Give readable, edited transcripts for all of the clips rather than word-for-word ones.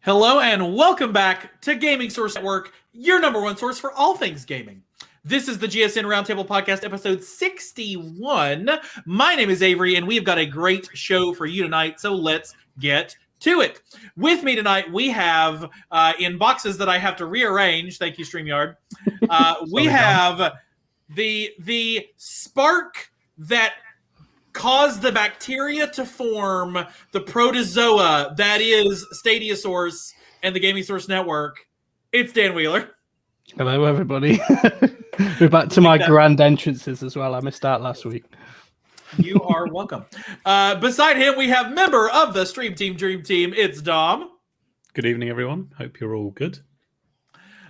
Hello and welcome back to Gaming Source Network, your number one source for all things gaming. This is the GSN Round Table Podcast, episode 61. My name is Avery, and we've got a great show for you tonight, so let's get to it. With me tonight, we have, in boxes that I have to rearrange, thank you, StreamYard, we have the spark that caused the bacteria to form, the protozoa that is Stadia Source and the Gaming Source Network. It's Dan Wheeler. Hello, everybody. We're back to my grand entrances as well. I missed out last week. You are welcome. Beside him, we have member of the Stream Team Dream Team. It's Dom. Good evening, everyone. Hope you're all good.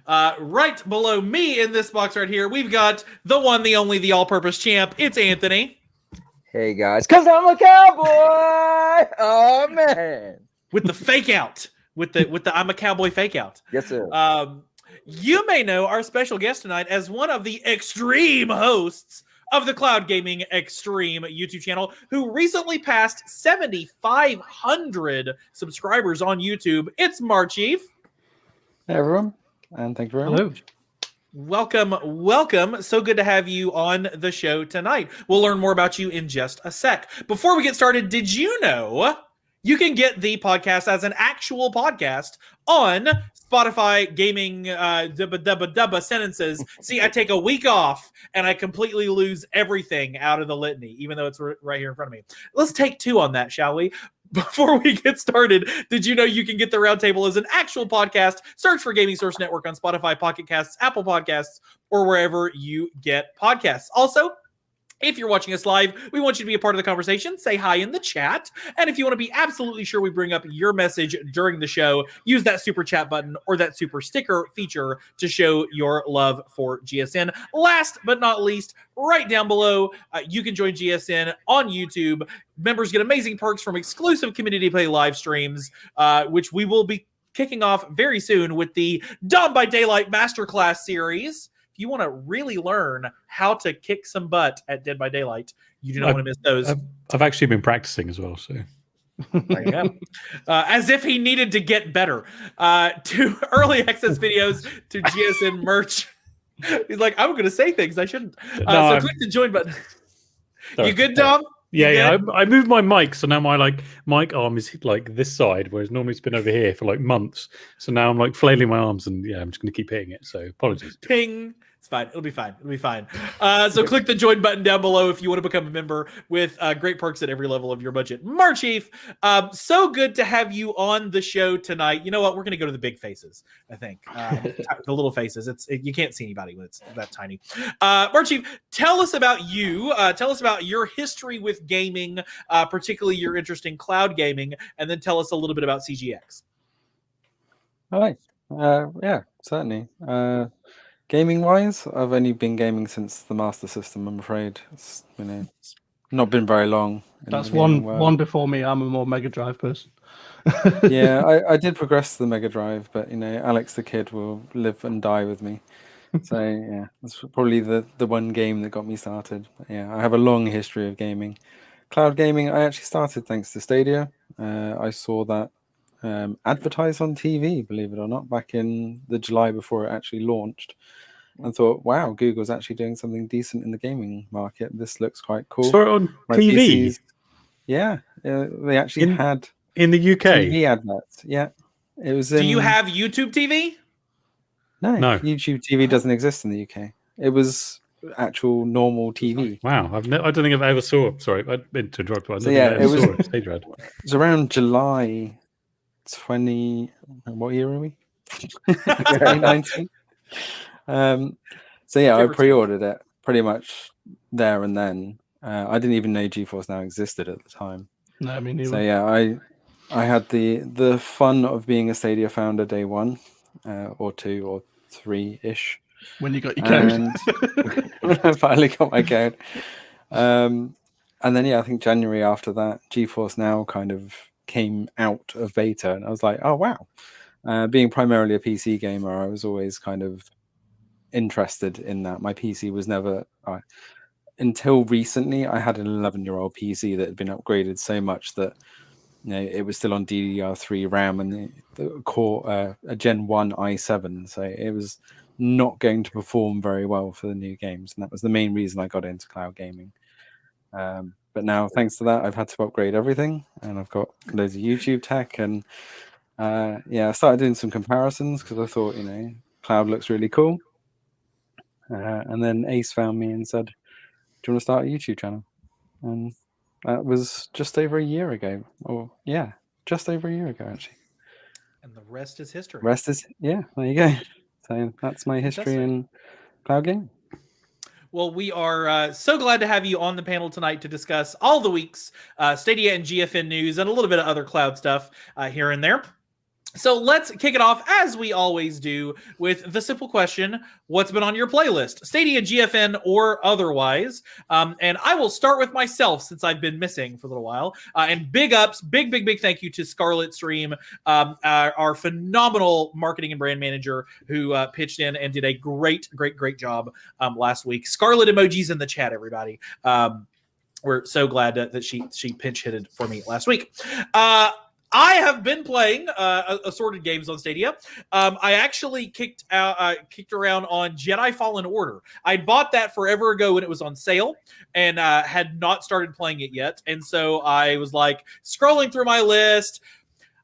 Right below me in this box right here, we've got the one, the only, the all-purpose champ. It's Anthony. Hey guys, because I'm a cowboy. Oh man, with the fake out, with the I'm a cowboy fake out. Yes, sir. You may know our special guest tonight as one of the extreme hosts of the Cloud Gaming Extreme YouTube channel, who recently passed 7,500 subscribers on YouTube. It's Marchief. Hey everyone, and thank you very much. Welcome. So good to have you on the show tonight. We'll learn more about you in just a sec. Before we get started, did you know you can get the podcast as an actual podcast on Spotify gaming sentences? See, I take a week off and I completely lose everything out of the litany, even though it's right here in front of me. Let's take two on that, shall we? Before we get started, did you know you can get the Roundtable as an actual podcast? Search for Gaming Source Network on Spotify, Pocket Casts, Apple Podcasts, or wherever you get podcasts. Also, if you're watching us live, we want you to be a part of the conversation. Say hi in the chat. And if you want to be absolutely sure we bring up your message during the show, use that super chat button or that super sticker feature to show your love for GSN. Last but not least, right down below, you can join GSN on YouTube. Members get amazing perks from exclusive community play live streams, which we will be kicking off very soon with the Dawn by Daylight Masterclass series. if you want to really learn how to kick some butt at Dead by Daylight, you do not want to miss those. I've actually been practicing as well, so there you go. As if he needed to get better. To early access videos, to GSN merch. He's like, I'm going to say things I shouldn't. So click the join button. Sorry. You good, Dom? Yeah. I moved my mic, so now my mic arm is like this side, whereas normally it's been over here for like months. So now I'm like flailing my arms, and I'm just going to keep hitting it. So apologies. Ping. It's fine. It'll be fine. So click the join button down below if you want to become a member with great perks at every level of your budget. Marchief, so good to have you on the show tonight. You know what? We're going to go to the big faces, I think. The little faces. You can't see anybody when it's that tiny. Marchief, tell us about you. Tell us about your history with gaming, particularly your interest in cloud gaming, and then tell us a little bit about CGX. All right. Yeah, certainly. Gaming wise, I've only been gaming since the Master System, I'm afraid. It's not been very long. That's one before me. I'm a more Mega Drive person. Yeah, I did progress to the Mega Drive, but Alex the Kid will live and die with me. So yeah, that's probably the one game that got me started. But, yeah, I have a long history of gaming. Cloud gaming, I actually started thanks to Stadia. I saw that advertised on TV, believe it or not, back in the July before it actually launched, and thought, wow, Google's actually doing something decent in the gaming market. This looks quite cool. Saw it on TV. PCs, yeah, they actually had in the UK TV adverts. Yeah, it was. Do you have YouTube TV? No, YouTube TV doesn't exist in the UK. It was actual normal TV. Wow, I don't think I've ever saw. Sorry, I've been to interrupt. It was around July 20. What year are we? 2019. So yeah, I pre-ordered it pretty much there and then. I didn't even know GeForce Now existed at the time. No, I mean neither. So yeah, I had the fun of being a Stadia founder day one, or 2 or 3-ish. When you got your code. When I finally got my code. And then I think January after that, GeForce Now kind of came out of beta, and I was like, oh wow. Being primarily a PC gamer, I was always kind of interested in that. My PC was never until recently. I had an 11-year-old PC that had been upgraded so much that it was still on DDR3 RAM and the core a Gen 1 i7, so it was not going to perform very well for the new games, and that was the main reason I got into cloud gaming. But now, thanks to that, I've had to upgrade everything, and I've got loads of YouTube tech, and I started doing some comparisons because I thought, cloud looks really cool. And then Ace found me and said, do you want to start a YouTube channel? And that was just over a year ago. Just over a year ago, actually. And the rest is history. There you go. So that's my history in cloud gaming. Well, we are so glad to have you on the panel tonight to discuss all the week's Stadia and GFN news and a little bit of other cloud stuff here and there. So let's kick it off, as we always do, with the simple question, what's been on your playlist? Stadia, GFN, or otherwise? And I will start with myself, since I've been missing for a little while. And big ups, big thank you to Scarlet Stream, our phenomenal marketing and brand manager who pitched in and did a great job last week. Scarlet emojis in the chat, everybody. We're so glad that she pinch hitted for me last week. I have been playing assorted games on Stadia. I actually kicked around on Jedi Fallen Order. I bought that forever ago when it was on sale and had not started playing it yet. And so I was like scrolling through my list.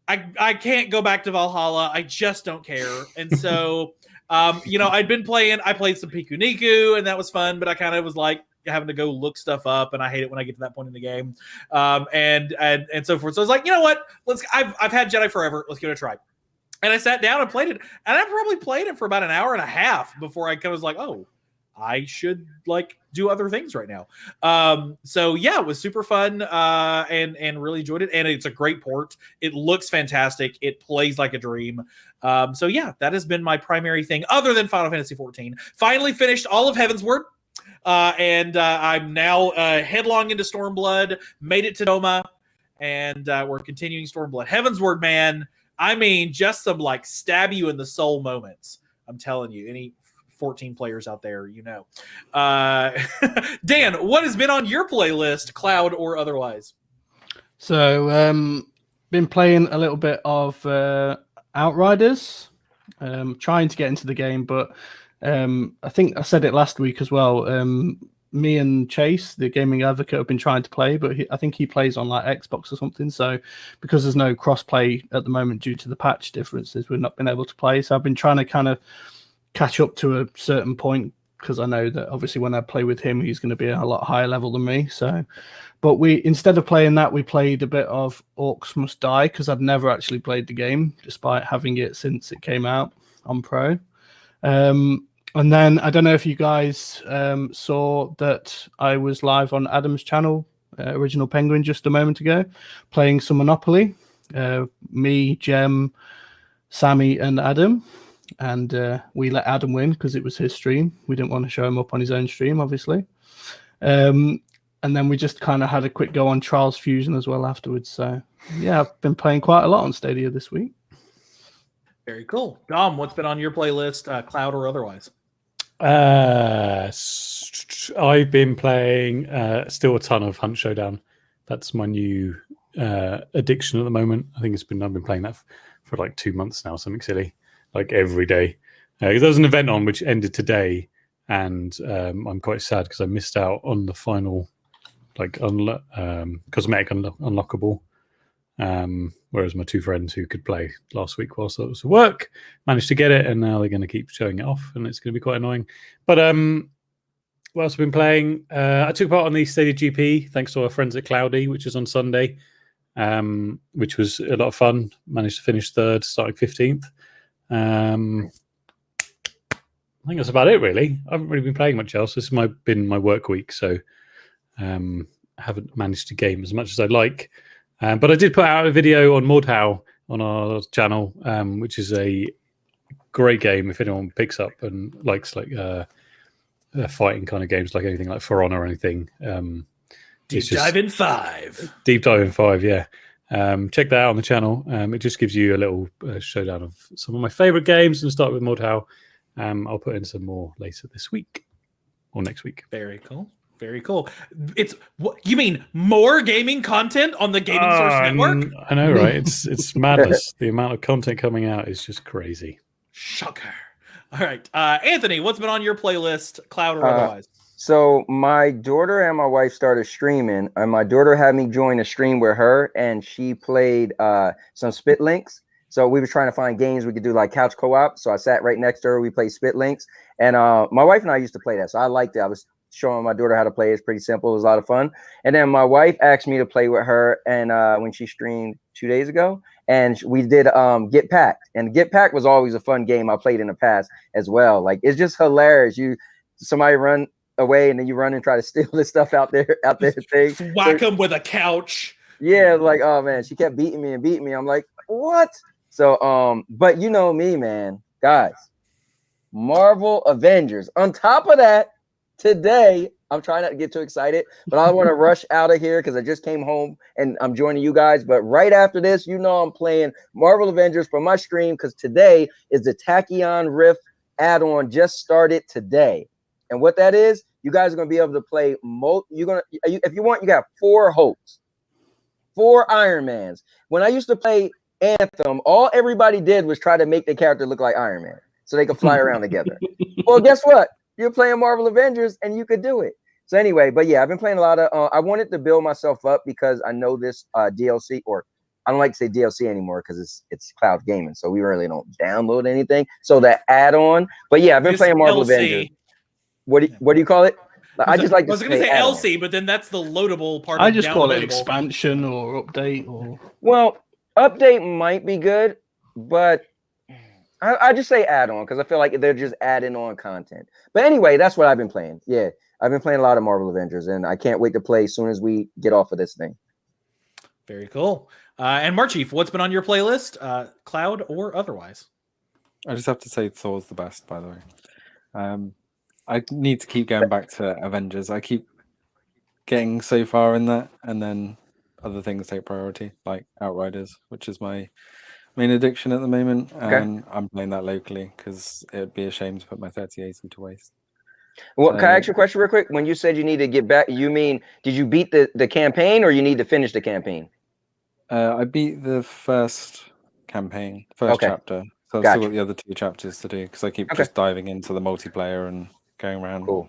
I can't go back to Valhalla. I just don't care. And so, I'd been playing. I played some Piku Niku, and that was fun. But I kind of was like, having to go look stuff up, and I hate it when I get to that point in the game, and so forth. So I was like, you know what? I've had Jedi forever. Let's give it a try. And I sat down and played it, and I probably played it for about an hour and a half before I kind of was like, oh, I should do other things right now. So yeah, it was super fun and really enjoyed it. And it's a great port. It looks fantastic. It plays like a dream. So yeah, that has been my primary thing, other than Final Fantasy 14. Finally finished all of Heavensward. And I'm now headlong into Stormblood, made it to Doma, and we're continuing Stormblood. Heavensward, man, I mean, just some stab you in the soul moments. I'm telling you, any 14 players out there, Dan, what has been on your playlist, cloud or otherwise? So, been playing a little bit of Outriders, trying to get into the game, but I think I said it last week as well. Me and Chase, the gaming advocate, have been trying to play, but I think he plays on like Xbox or something. So because there's no cross-play at the moment due to the patch differences, we've not been able to play. So I've been trying to kind of catch up to a certain point, because I know that obviously when I play with him, he's going to be a lot higher level than me. So, but instead of playing that, we played a bit of Orcs Must Die, because I'd never actually played the game, despite having it since it came out on Pro. And then I don't know if you guys saw that I was live on Adam's channel, Original Penguin, just a moment ago, playing some Monopoly. Me, Jem, Sammy, and Adam. And we let Adam win because it was his stream. We didn't want to show him up on his own stream, obviously. And then we just kind of had a quick go on Trials Fusion as well afterwards. So, yeah, I've been playing quite a lot on Stadia this week. Very cool. Dom, what's been on your playlist, cloud or otherwise? I've been playing still a ton of Hunt Showdown. That's my new addiction at the moment. I've been playing that for like 2 months now, something silly, like every day. There was an event on which ended today, and I'm quite sad because I missed out on the final like cosmetic unlockable. Whereas my two friends who could play last week whilst I was at work managed to get it, and now they're going to keep showing it off, and it's going to be quite annoying. But what else have I been playing? I took part on the Stadia GP thanks to our friends at Cloudy, which was on Sunday, which was a lot of fun. Managed to finish third, starting 15th. I think that's about it, really. I haven't really been playing much else. This has been my work week, so haven't managed to game as much as I'd like. But I did put out a video on Mordhau on our channel, which is a great game if anyone picks up and likes fighting kind of games, like anything like For Honor or anything. Deep Dive in 5. Deep Dive in 5, yeah. Check that out on the channel. It just gives you a little showdown of some of my favorite games, and start with Mordhau. I'll put in some more later this week or next week. Very cool. Very cool. It's what you mean, more gaming content on the Gaming Source Network? I know, right? It's madness. The amount of content coming out is just crazy. Shocker. All right. Anthony, what's been on your playlist, cloud or otherwise? So my daughter and my wife started streaming, and my daughter had me join a stream with her, and she played some Spit Links. So we were trying to find games we could do like couch co-op. So I sat right next to her. We played Spit Links, and my wife and I used to play that, so I liked it. I was showing my daughter how to play. It's pretty simple. It was a lot of fun. And then my wife asked me to play with her, and when she streamed 2 days ago, and we did Get Packed. And Get Packed was always a fun game I played in the past as well. Like, it's just hilarious. Somebody run away, and then you run and try to steal this stuff out there thing. Whack them with a couch. Yeah, like, oh man, she kept beating me. I'm like, what? So but you know me, man, guys, Marvel Avengers. On top of that, today, I'm trying not to get too excited, but I want to rush out of here because I just came home and I'm joining you guys. But right after this, I'm playing Marvel Avengers for my stream, because today is the Tachyon Rift add-on, just started today. And what that is, you guys are going to be able to play. If you want, you got 4 Hulks, 4 Iron Mans. When I used to play Anthem, all everybody did was try to make the character look like Iron Man so they could fly around together. Well, guess what? You're playing Marvel Avengers and you could do it. So anyway, but yeah, I've been playing a lot of, I wanted to build myself up because I know this DLC, or I don't like to say DLC anymore because it's cloud gaming. So we really don't download anything. So that add-on, but yeah, I've been playing Marvel Avengers. What do you call it? I just like to say LC, but then that's the loadable part. I just call it expansion or update or. Well, update might be good, but I just say add-on because I feel like they're just adding on content. But anyway, that's what I've been playing. Yeah, I've been playing a lot of Marvel Avengers, and I can't wait to play as soon as we get off of this thing. Very cool. And Marchief, what's been on your playlist, cloud or otherwise? I just have to say Thor's the best, by the way. I need to keep going back to Avengers. I keep getting so far in that, and then other things take priority, like Outriders, which is my main addiction at the moment, Okay. and I'm playing that locally because it would be a shame to put my 3080 to waste. Well, So- can I ask you a question real quick? When you said you need to get back, you mean did you beat the campaign or you need to finish the campaign? I beat the first campaign, first Okay. chapter. So I've Gotcha. still got the other 2 chapters to do because I keep Okay. just diving into the multiplayer and going around. Cool.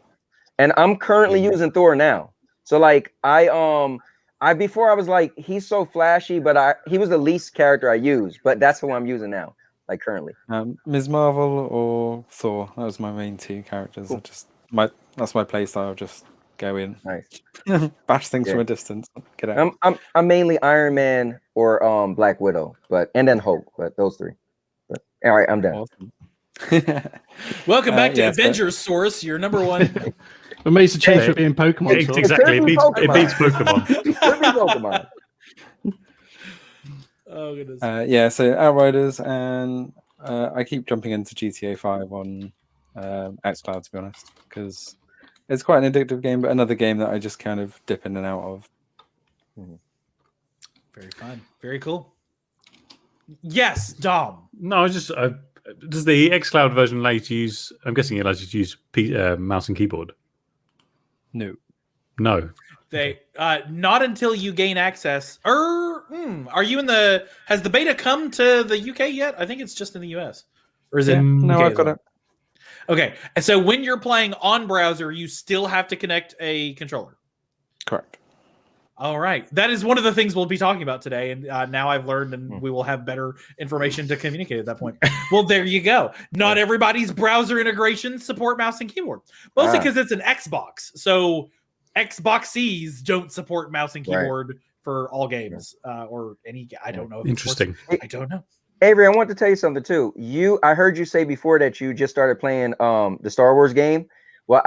And I'm currently using Thor now. So like I before I was like, he's so flashy, but he was the least character I used, but that's who I'm using now, like currently. Ms. Marvel or Thor. That was my main 2 characters. Cool. That's my play style. Just go in, Nice. bash things Yeah. from a distance, get out. I'm mainly Iron Man or Black Widow, and then Hulk, but those 3. But all right, I'm done. Awesome. Welcome back to yes, Avengers Source, your number one. It makes a change Yeah. for being Pokemon. Ex- Source. exactly. It could be beats Pokemon. Pokemon. Could be Pokemon. Oh goodness. Yeah, so Outriders, and I keep jumping into GTA 5 on xCloud, to be honest, because it's quite an addictive game, but another game that I just kind of dip in and out of. Very fun. Very cool. Yes, Dom. No, I just does the xCloud version allow you to use? I'm guessing it allows you to use mouse and keyboard. No. No. They not until you gain access. Are you in the? Has the beta come to the UK yet? I think it's just in the US. Or is it? No, UK I've as got well? it. Okay, and so when you're playing on browser, you still have to connect a controller. Correct. All right, that is one of the things we'll be talking about today, and now I've learned, and we will have better information to communicate at that point. Well, there you go. Not everybody's browser integrations support mouse and keyboard, mostly because it's an Xbox. So Xboxies don't support mouse and keyboard for all games or any. I don't know. If Interesting. I don't know. Avery, I want to tell you something too. I heard you say before that you just started playing the Star Wars game. Well,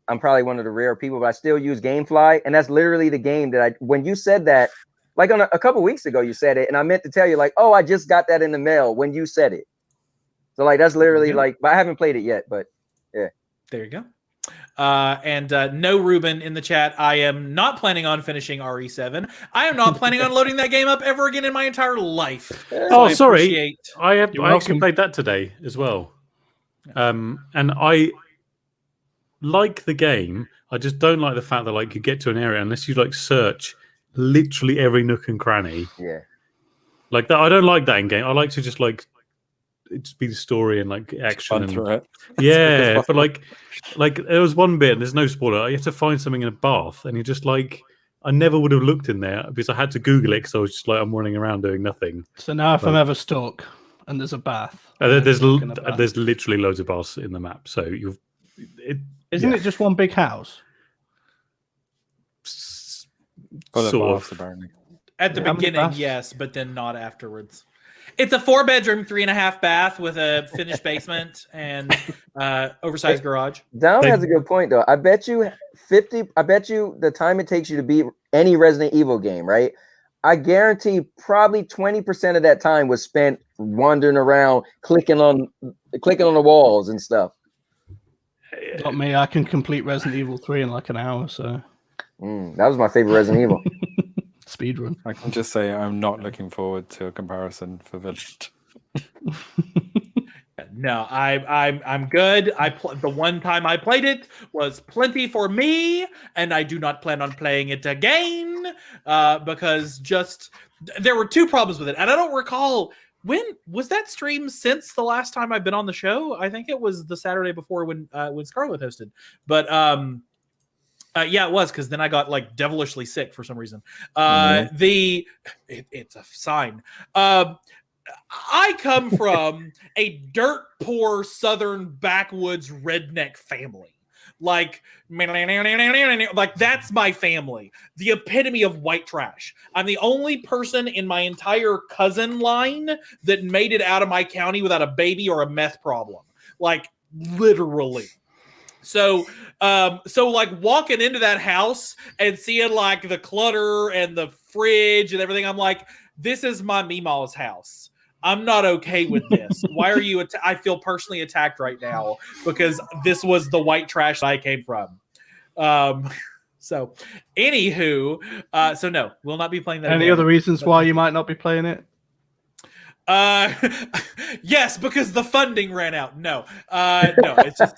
I'm probably one of the rare people, but I still use GameFly, and that's literally the game that when you said that, like on a couple weeks ago, you said it, and I meant to tell you like, oh, I just got that in the mail when you said it. So like that's literally like, but I haven't played it yet, but yeah. There you go. And no Ruben in the chat. I am not planning on finishing RE7. I am not planning on loading that game up ever again in my entire life. Oh, I sorry. appreciate- I You're actually welcome. played that today as well. And I like the game. I just don't like the fact that like you get to an area unless you like search literally every nook and cranny. Yeah. Like that, I don't like that in game. I like to just like it just be the story and like action Fun and through it. yeah. But like there was one bit, and there's no spoiler. You have to find something in a bath, and you're just like, I never would have looked in there because I had to Google it because I was just like, I'm running around doing nothing. So now if I'm Right. ever stuck and there's a bath, There's look in a bath. there's literally loads of baths in the map, so Isn't it just one big house? Full of sort baths, of. apparently. At the How many beginning, baths? yes, but then not afterwards. It's a 4-bedroom, 3.5 bath with a finished basement and oversized garage. Dom They- has a good point though. I bet you the time it takes you to beat any Resident Evil game, right? I guarantee probably 20% of that time was spent wandering around, clicking on the walls and stuff. Not me. I can complete Resident Evil 3 in like an hour, so That was my favorite Resident Evil. speedrun. I can just say I'm not looking forward to a comparison for Village. No, I'm good. The one time I played it was plenty for me, and I do not plan on playing it again because just there were 2 problems with it, and I don't recall when was that stream since the last time I've been on the show. I think it was the Saturday before when Scarlett hosted, but yeah, it was because then I got like devilishly sick for some reason. It's a sign. I come from a dirt poor southern backwoods redneck family. Like that's my family. The epitome of white trash. I'm the only person in my entire cousin line that made it out of my county without a baby or a meth problem. Like literally. So like walking into that house and seeing like the clutter and the fridge and everything, I'm like, this is my Meemaw's house. I'm not okay with this. Why are you? I feel personally attacked right now because this was the white trash I came from. So, anywho, so no, we'll not be playing that. Any again. other reasons why you might not be playing it? Yes, because the funding ran out. No, no, it's just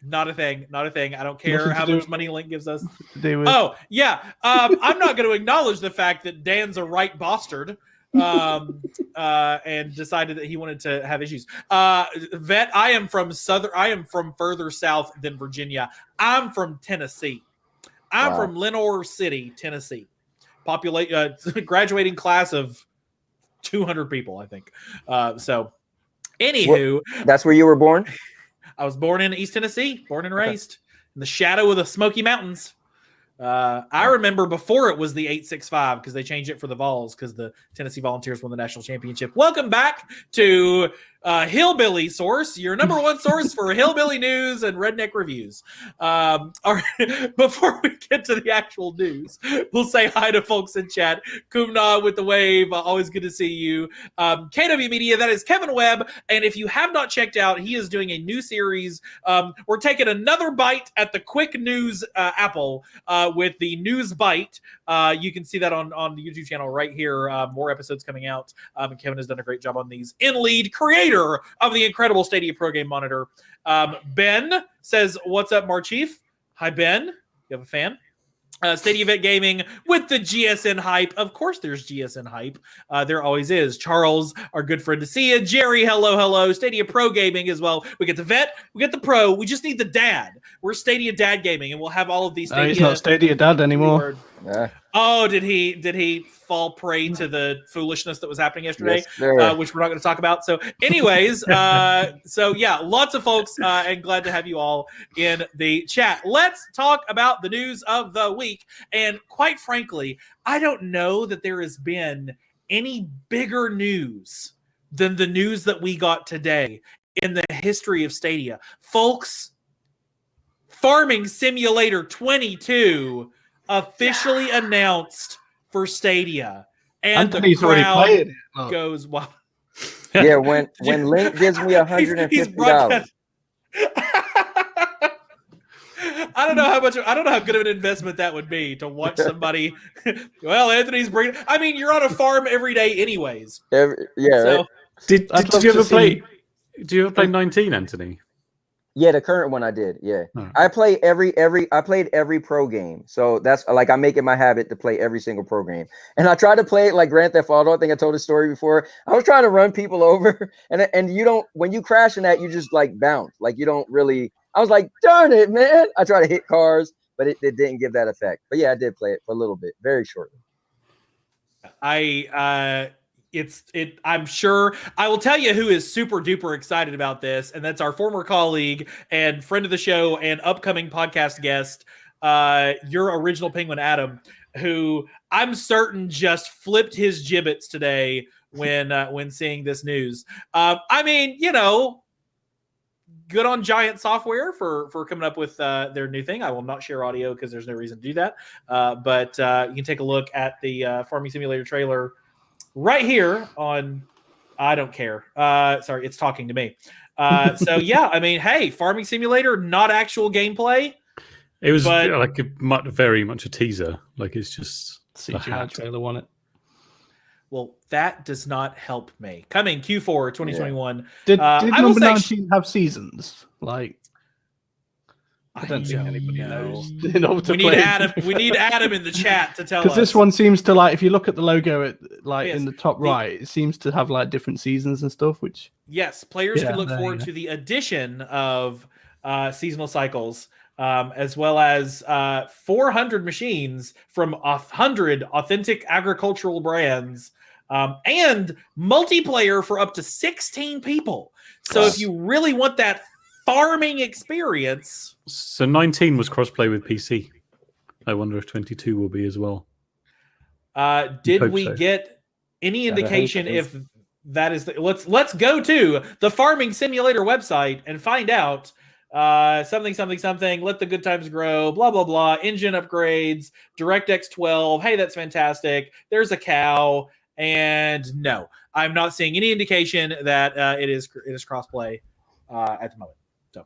not a thing. Not a thing. I don't care Nothing to how do much with- money Link gives us. To do with Oh, yeah. I'm not going to acknowledge the fact that Dan's a right bastard and decided that he wanted to have issues. Vet, I am from further south than Virginia. I'm from Tennessee. I'm Wow. from Lenoir City, Tennessee. Graduating class of 200 people, I think. So, anywho, That's where you were born? I was born in East Tennessee, born and raised in the shadow of the Smoky Mountains. I remember before it was the 865 because they changed it for the Vols because the Tennessee Volunteers won the national championship. Welcome back to Hillbilly Source, your number one source for hillbilly news and redneck reviews. Before we get to the actual news, we'll say hi to folks in chat. Kumna with the wave, always good to see you. KW Media, that is Kevin Webb, and if you have not checked out, he is doing a new series. We're taking another bite at the quick news apple with the News Bite. You can see that on the YouTube channel right here. More episodes coming out, and Kevin has done a great job on these. In lead creator of the incredible Stadia Pro Game Monitor, Ben says, "What's up, Marchief?" Hi, Ben. You have a fan? Stadia Vet Gaming with the GSN hype. Of course, there's GSN hype. There always is. Charles, our good friend to see you. Jerry, hello. Stadia Pro Gaming as well. We get the vet, we get the pro. We just need the dad. We're Stadia Dad Gaming, and we'll have all of these. No, he's not Stadia Dad anymore. Yeah. Oh, did he fall prey to the foolishness that was happening yesterday, Yes, sir. which we're not going to talk about. So, anyways, so yeah, lots of folks, and glad to have you all in the chat. Let's talk about the news of the week. And quite frankly, I don't know that there has been any bigger news than the news that we got today in the history of Stadia. Folks, Farming Simulator 22 officially announced for Stadia, and Anthony's the already crowd played it. Oh. goes wild. Yeah, when Link gives me He's $150. I don't know how good of an investment that would be to watch somebody. Well, Anthony's bringing. I mean, you're on a farm every day, anyways. Yeah, So right? Did I'd love you to ever play? see- Do you ever play 19, Anthony? Yeah, the current one I did. Yeah, Oh. I play I played every pro game. So that's like I make it my habit to play every single pro game. And I try to play it like Grand Theft Auto. I think I told the story before. I was trying to run people over, and you don't, when you crash in that, you just like bounce. Like you don't really. I was like, darn it, man! I try to hit cars, but it didn't give that effect. But yeah, I did play it for a little bit, very shortly. I'm sure I will tell you who is super duper excited about this, and that's our former colleague and friend of the show and upcoming podcast guest, your original Penguin Adam, who I'm certain just flipped his gibbets today when seeing this news. I mean, you know, good on Giant Software for coming up with their new thing. I will not share audio because there's no reason to do that. But you can take a look at the Farming Simulator trailer right here on. I don't care. Sorry, it's talking to me. So yeah, I mean, hey, Farming Simulator, not actual gameplay. It was But- like very much a teaser. Like it's just a CGI hat. trailer on it. Well, that does not help me. Coming Q4 2021. Did I will number say 19 have seasons? Like, I don't think don't anybody know. knows. You know, to We need play. Adam. We need Adam in the chat to tell us. Because this one seems to, like, if you look at the logo at like Yes. in the top right, it seems to have like different seasons and stuff. Which Yes, players Yeah, can look there forward you to the addition of seasonal cycles, as well as 400 machines from 100 authentic agricultural brands, and multiplayer for up to 16 people. So if you really want that farming experience, So 19 was crossplay with PC. I wonder if 22 will be as well. did hope we so. get any Gotta hope indication it is. if that is let's go to the Farming Simulator website and find out something, let the good times grow, blah blah blah, engine upgrades, DirectX 12. Hey, that's fantastic. There's a cow, and no, I'm not seeing any indication that it is crossplay at the moment. So,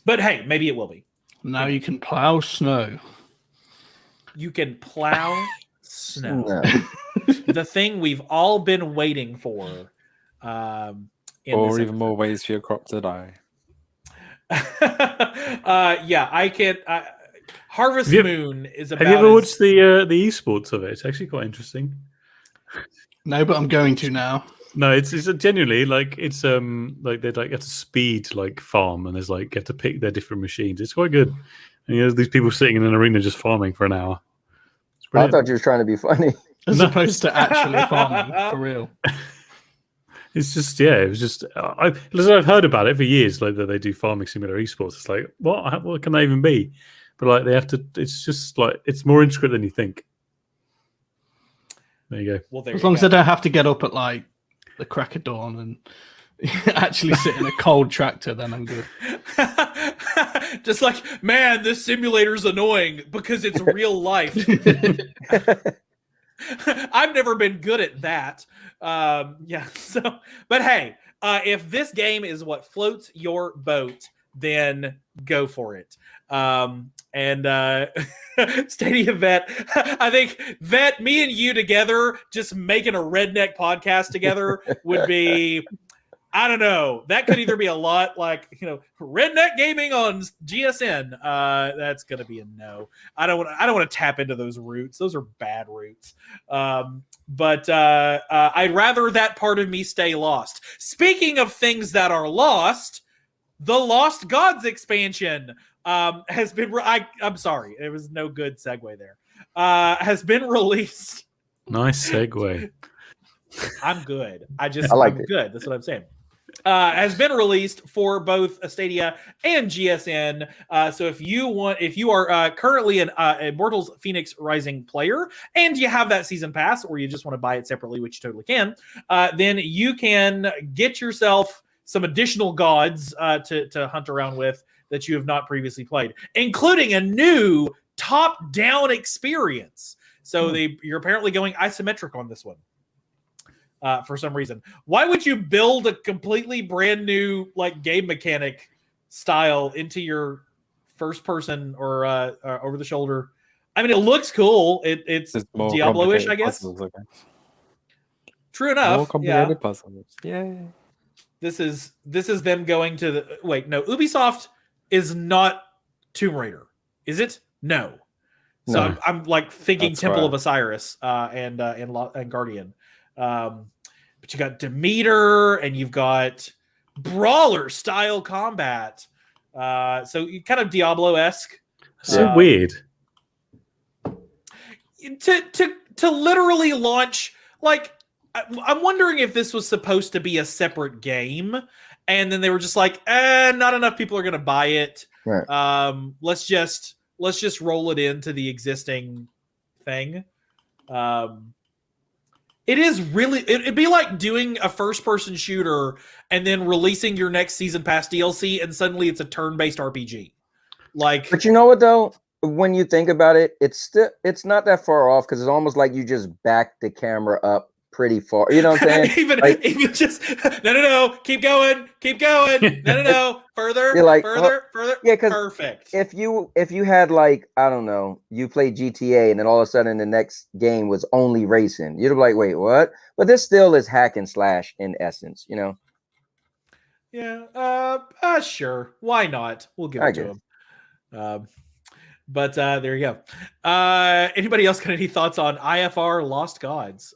but hey, maybe it will be. now you can plow snow. You can plow snow. No. The thing we've all been waiting for Or even more ways for your crop to die. Yeah, I can. Harvest Moon is about. Have you ever watched the esports of it? It's actually quite interesting. No, but I'm going to now. No, it's genuinely like it's like they like get to speed like farm and there's like get to pick their different machines. It's quite good. And you know, these people sitting in an arena just farming for an hour. I thought you were trying to be funny. As opposed to actually farming for real. It's just it was just I've heard about it for years, like that they do farming simulator esports. It's like what can they even be? But like they have to. It's just like it's more intricate than you think. There you go. Well, as long as I don't have to get up at like the crack of dawn and actually sit in a cold tractor, then I'm good. Just like, man, this simulator's annoying because it's real life. I've never been good at that. Yeah. So, but hey, if this game is what floats your boat, then go for it. Stadia Vet, I think Vet, me and you together, just making a redneck podcast together would be, I don't know. That could either be a lot like, redneck gaming on GSN. That's going to be a no. I don't want to tap into those roots. Those are bad roots. But I'd rather that part of me stay lost. Speaking of things that are lost, the Lost Gods expansion has been. I'm sorry, it was no good segue there. Has been released. Nice segue. I'm good. I'm good. That's what I'm saying. Has been released for both Stadia and GSN. So if you are currently an Immortals Phoenix Rising player and you have that season pass, or you just want to buy it separately, which you totally can, then you can get yourself some additional gods to hunt around with that you have not previously played, including a new top-down experience. So you're apparently going isometric on this one. For some reason. Why would you build a completely brand new like game mechanic style into your first person or over the shoulder? I mean, it looks cool. It's Diablo-ish, I guess. Puzzles, okay. True enough. More complicated puzzles. Yay. This is them going to the no, Ubisoft is not Tomb Raider, is it? No. So I'm like thinking That's Temple right. of Osiris and Guardian. But you got Demeter and you've got brawler style combat. So you kind of Diablo-esque. So weird. To literally launch, like, I'm wondering if this was supposed to be a separate game, and then they were just like, not enough people are going to buy it. Right. Let's just roll it into the existing thing. It is really, it'd be like doing a first-person shooter and then releasing your next season pass DLC, and suddenly it's a turn-based RPG. Like, but you know what though? When you think about it, it's not that far off because it's almost like you just back the camera up pretty far. You know what I'm saying? even just no, keep going, no, further, You're like, further. Yeah, because perfect. If you had like, I don't know, you played GTA and then all of a sudden the next game was only racing, you'd be like, wait, what? But this still is hack and slash in essence, Yeah. Sure. Why not? We'll give it to him. But there you go. Anybody else got any thoughts on IFR Lost Gods?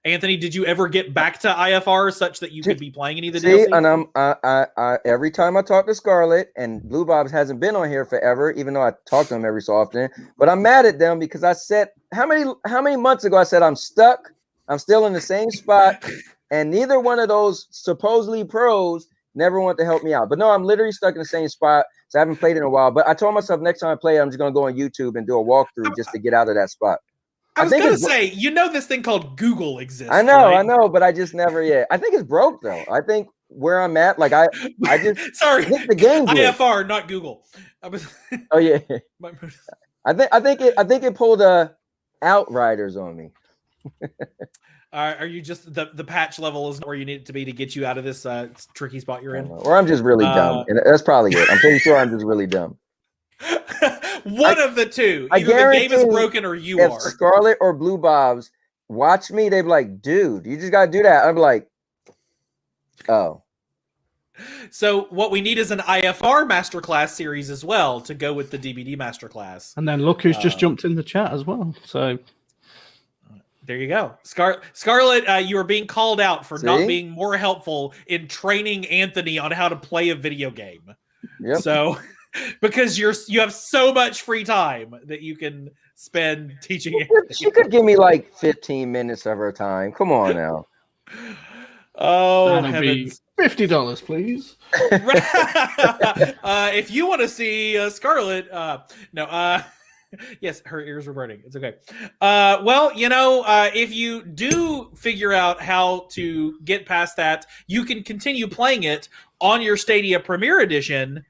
Anthony, did you ever get back to IFR such that you could be playing any of the DLC? And I every time I talk to Scarlett, and Blue Bobs hasn't been on here forever, even though I talk to him every so often, but I'm mad at them because I said how many months ago I said I'm stuck, I'm still in the same spot, and neither one of those supposedly pros never want to help me out. But no, I'm literally stuck in the same spot. So I haven't played in a while. But I told myself next time I play, I'm just going to go on YouTube and do a walkthrough just to get out of that spot. I was going to say, this thing called Google exists. I know, right? but I just never yet. I think it's broke though. I think where I'm at, like I just sorry, the game IFR, not Google. Oh yeah. I think it pulled Outriders on me. Are you just the patch level is where you need it to be to get you out of this tricky spot you're in? Or I'm just really dumb. And that's probably it. I'm pretty sure I'm just really dumb. One of the two. Either the game is broken or you are. Scarlet or Blue Bobs watch me, they'd be like, dude, you just got to do that. I'm like, Oh, So what we need is an IFR masterclass series as well to go with the DVD masterclass. And then look who's just jumped in the chat as well. So there you go. Scarlett, you are being called out for not See? being more helpful in training Anthony on how to play a video game. yep. So because you have so much free time that you can spend teaching Anthony. She could give me like 15 minutes of her time. Come on now. Oh, that'll be heavens. $50, please. If you want to see Scarlett, yes, her ears were burning. It's okay. Well, if you do figure out how to get past that, you can continue playing it on your Stadia Premier Edition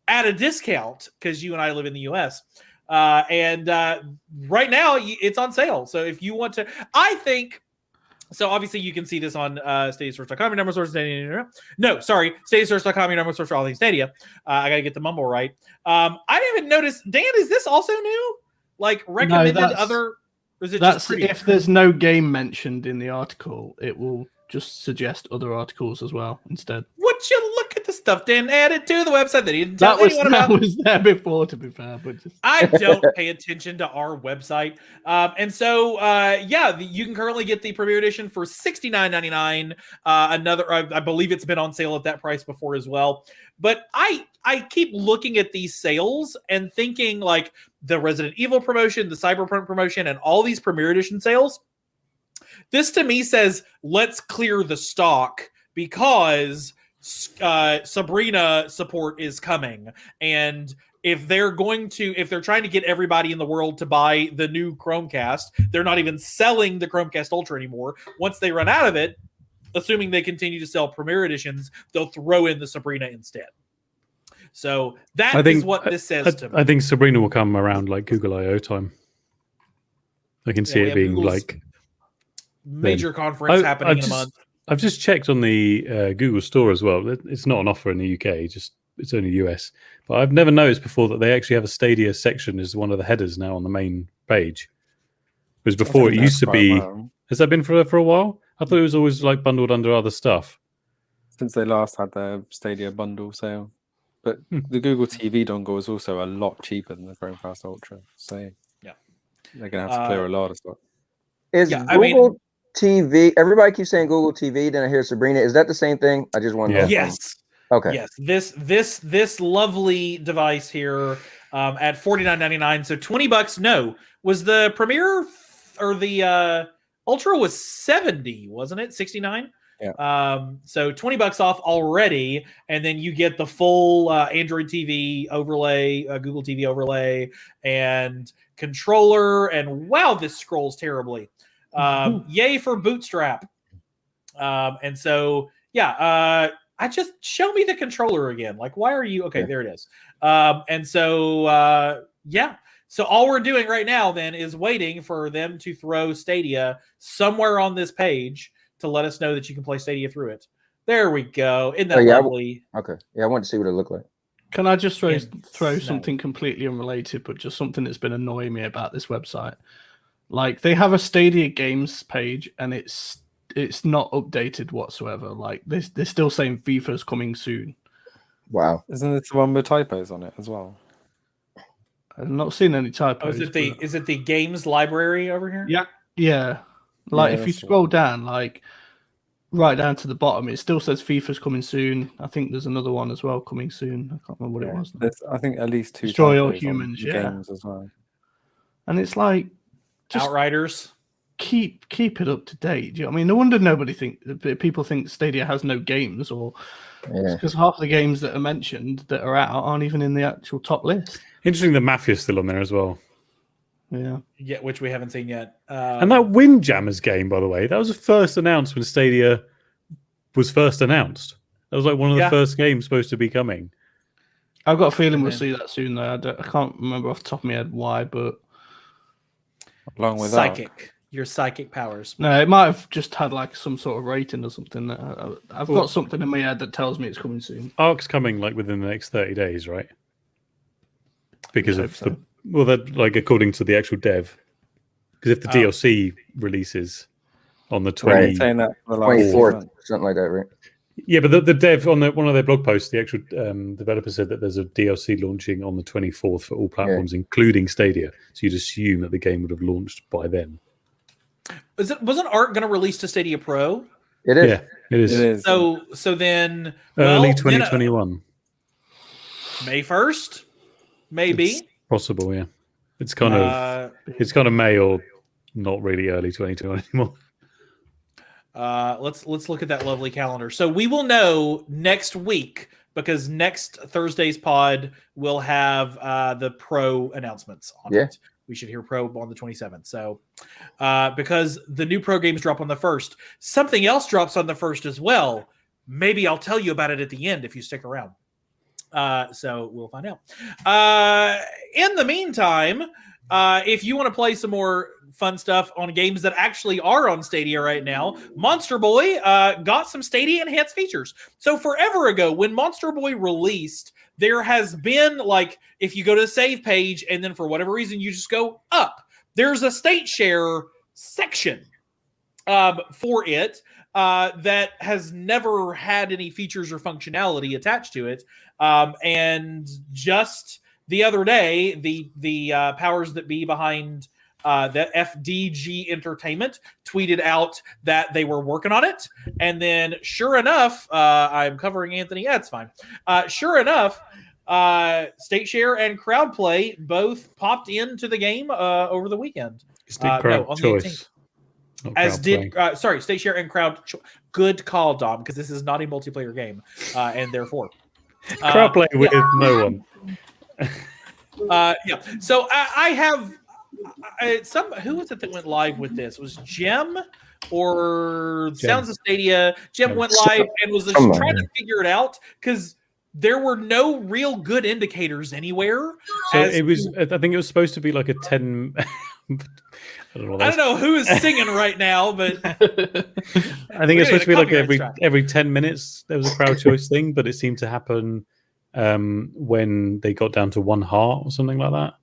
at a discount because you and I live in the US. And right now it's on sale. So if you want to, I think. So obviously you can see this on StadiaSource.com. Your number source Stadia. No, sorry, StadiaSource.com. Your number source for all things Stadia. I gotta get the mumble right. I didn't even notice. Dan, is this also new? Like recommended other? Or is it That's just pretty? if there's no game mentioned in the article, it will just suggest other articles as well instead. Would you look at the stuff Dan added to the website that he didn't tell anyone about? That was there before, to be fair, but just... I don't pay attention to our website. And so, you can currently get the Premier Edition for $69.99. I believe it's been on sale at that price before as well. But I keep looking at these sales and thinking like the Resident Evil promotion, the Cyberpunk promotion, and all these Premier Edition sales. This to me says, let's clear the stock because Sabrina support is coming. And if they're trying to get everybody in the world to buy the new Chromecast, they're not even selling the Chromecast Ultra anymore. Once they run out of it, assuming they continue to sell Premier Editions, they'll throw in the Sabrina instead. So that is what this says to me. I think Sabrina will come around like Google I/O time. I can see it being Google's like major conference happening in a month. I've just checked on the Google Store as well. It's not an offer in the UK, it's only US. But I've never noticed before that they actually have a Stadia section as one of the headers now on the main page. Whereas before it used to be. Has that been for a while? I thought it was always like bundled under other stuff. Since they last had their Stadia bundle sale. But the Google TV dongle is also a lot cheaper than the Chromecast Ultra. So yeah, they're going to have to clear a lot of stock. Is Google TV? Everybody keeps saying Google TV. Then I hear Sabrina. Is that the same thing? I just want to know. Yes. Okay. Yes. This lovely device here at $49.99. So $20. No, was the Premier or the Ultra was $70, wasn't it? $69. Yeah. So $20 off already, and then you get the full Android TV overlay, Google TV overlay, and controller. And wow, this scrolls terribly. Yay for Bootstrap. And so I just show me the controller again. Like, why are you okay? There it is. And so So all we're doing right now then is waiting for them to throw Stadia somewhere on this page to let us know that you can play Stadia through it. There we go. Isn't that lovely? Okay. Yeah, I wanted to see what it looked like. Can I just throw something completely unrelated, but just something that's been annoying me about this website? Like, they have a Stadia Games page, and it's not updated whatsoever. Like, they're still saying FIFA's coming soon. Wow. Isn't it the one with typos on it as well? I've not seen any typos. Is it the games library over here? Yeah. Like, if you scroll down, like, right down to the bottom, it still says FIFA's coming soon. I think there's another one as well coming soon. I can't remember what it was. There's, I think, at least 2 Destroy All Humans, games as well. And it's like, just Outriders. Keep it up to date. Do you know what I mean? No wonder people think Stadia has no games, or because half the games that are mentioned that are out aren't even in the actual top list. Interesting that Mafia's still on there as well. Yeah, which we haven't seen yet. And that Windjammers game, by the way, that was first announced when Stadia was first announced. That was like one of the first games supposed to be coming. I've got a feeling we'll see that soon, though. I can't remember off the top of my head why, but along with your psychic powers. No, it might have just had like some sort of rating or something. I've got something in my head that tells me it's coming soon. Ark's coming like within the next 30 days, right? Because of that, like according to the actual dev. Because if the DLC releases on the 24th, something like that, right? Yeah, but the dev on one of their blog posts, the actual developer said that there's a DLC launching on the 24th for all platforms, including Stadia. So you'd assume that the game would have launched by then. Wasn't Ark going to release to Stadia Pro? It is. Yeah, it is. It is. So then Early 2021. May 1st, maybe. It's possible, yeah. It's kind of May or not really early 2021 anymore. Let's look at that lovely calendar. So we will know next week, because next Thursday's pod will have the Pro announcements on it. We should hear Pro on the 27th. So because the new Pro games drop on the 1st, something else drops on the 1st as well. Maybe I'll tell you about it at the end if you stick around. So we'll find out. In the meantime, if you want to play some more fun stuff on games that actually are on Stadia right now, Monster Boy got some Stadia enhanced features. So forever ago, when Monster Boy released, there has been, like, if you go to the save page and then for whatever reason you just go up, there's a state share section for it that has never had any features or functionality attached to it. And just the other day, the powers that be behind the FDG Entertainment tweeted out that they were working on it. And then sure enough, I'm covering Anthony. Yeah, it's fine. Sure enough, State Share and Crowd Play both popped into the game over the weekend. Crowd on choice. As did, State Share and Crowd. Good call, Dom, because this is not a multiplayer game, and therefore. Crowd Play with no one. Yeah. So I have who was it that went live with this? Was Gem or Sounds of Stadia? Gem went live and was just trying to figure it out because there were no real good indicators anywhere. So it was. I think it was supposed to be like a 10. I don't know who is singing right now, but I think it's supposed to be like every 10 minutes there was a crowd choice thing, but it seemed to happen when they got down to 1 heart or something like that.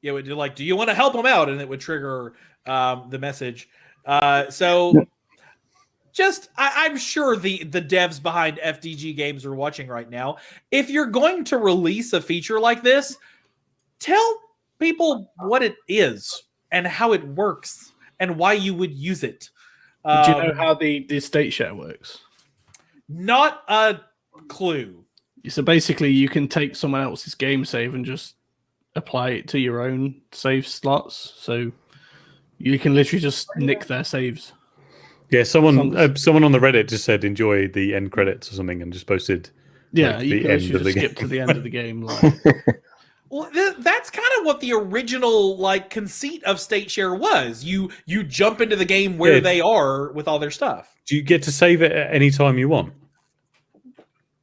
Yeah, it would do like, do you want to help them out? And it would trigger the message. So just, I'm sure the devs behind FDG Games are watching right now. If you're going to release a feature like this, tell people what it is and how it works and why you would use it. Do you know how the state share works? Not a clue. So basically, you can take someone else's game save and just apply it to your own save slots. So you can literally just nick their saves. Yeah, someone on the Reddit just said enjoy the end credits or something and just posted. Yeah, like, you can end just skip to the end of the game. Like. Well, that's kind of what the original conceit of State Share was. You jump into the game where they are with all their stuff. Do you get to save it at any time you want?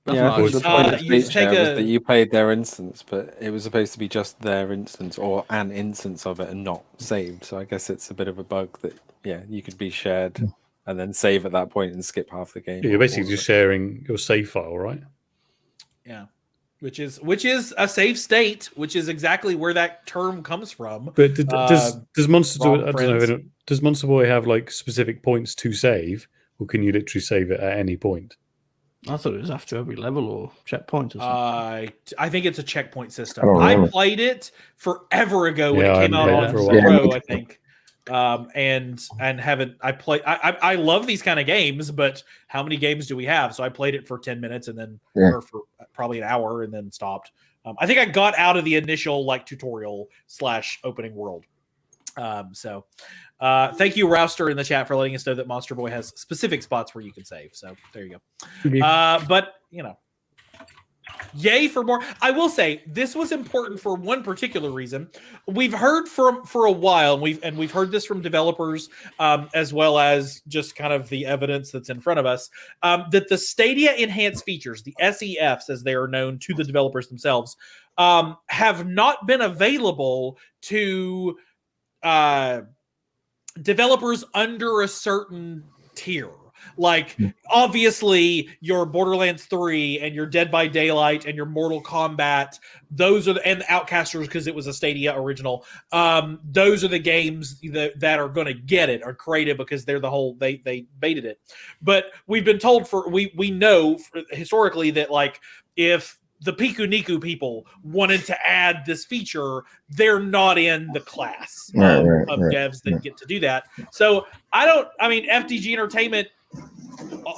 Yeah, the point of State Share was that you played their instance, but it was supposed to be just their instance or an instance of it and not saved. So I guess it's a bit of a bug that you could be shared and then save at that point and skip half the game. Yeah, you're basically just sharing your save file, right? Yeah. Which is a safe state, which is exactly where that term comes from. But does Monster Boy have like specific points to save, or can you literally save it at any point? I thought it was after every level or checkpoint or something. I think it's a checkpoint system. I played it forever ago when it came out on Pro, I think. And haven't I love these kind of games, but how many games do we have? So I played it for 10 minutes and then or for probably an hour and then stopped. I think I got out of the initial tutorial / opening world. So thank you, Rouster, in the chat for letting us know that Monster Boy has specific spots where you can save. So there you go. But yay for more. I will say this was important for one particular reason. We've heard for a while, and we've heard this from developers as well as just kind of the evidence that's in front of us, that the Stadia enhanced features, the SEFs as they are known to the developers themselves, have not been available to developers under a certain tier. Like, obviously, your Borderlands 3 and your Dead by Daylight and your Mortal Kombat, those are and Outcasters, because it was a Stadia original. Those are the games that are going to get it, are created because they're they baited it. But we've been told we know historically that, like, if the Piku Niku people wanted to add this feature, they're not in the class of devs that get to do that. So FDG Entertainment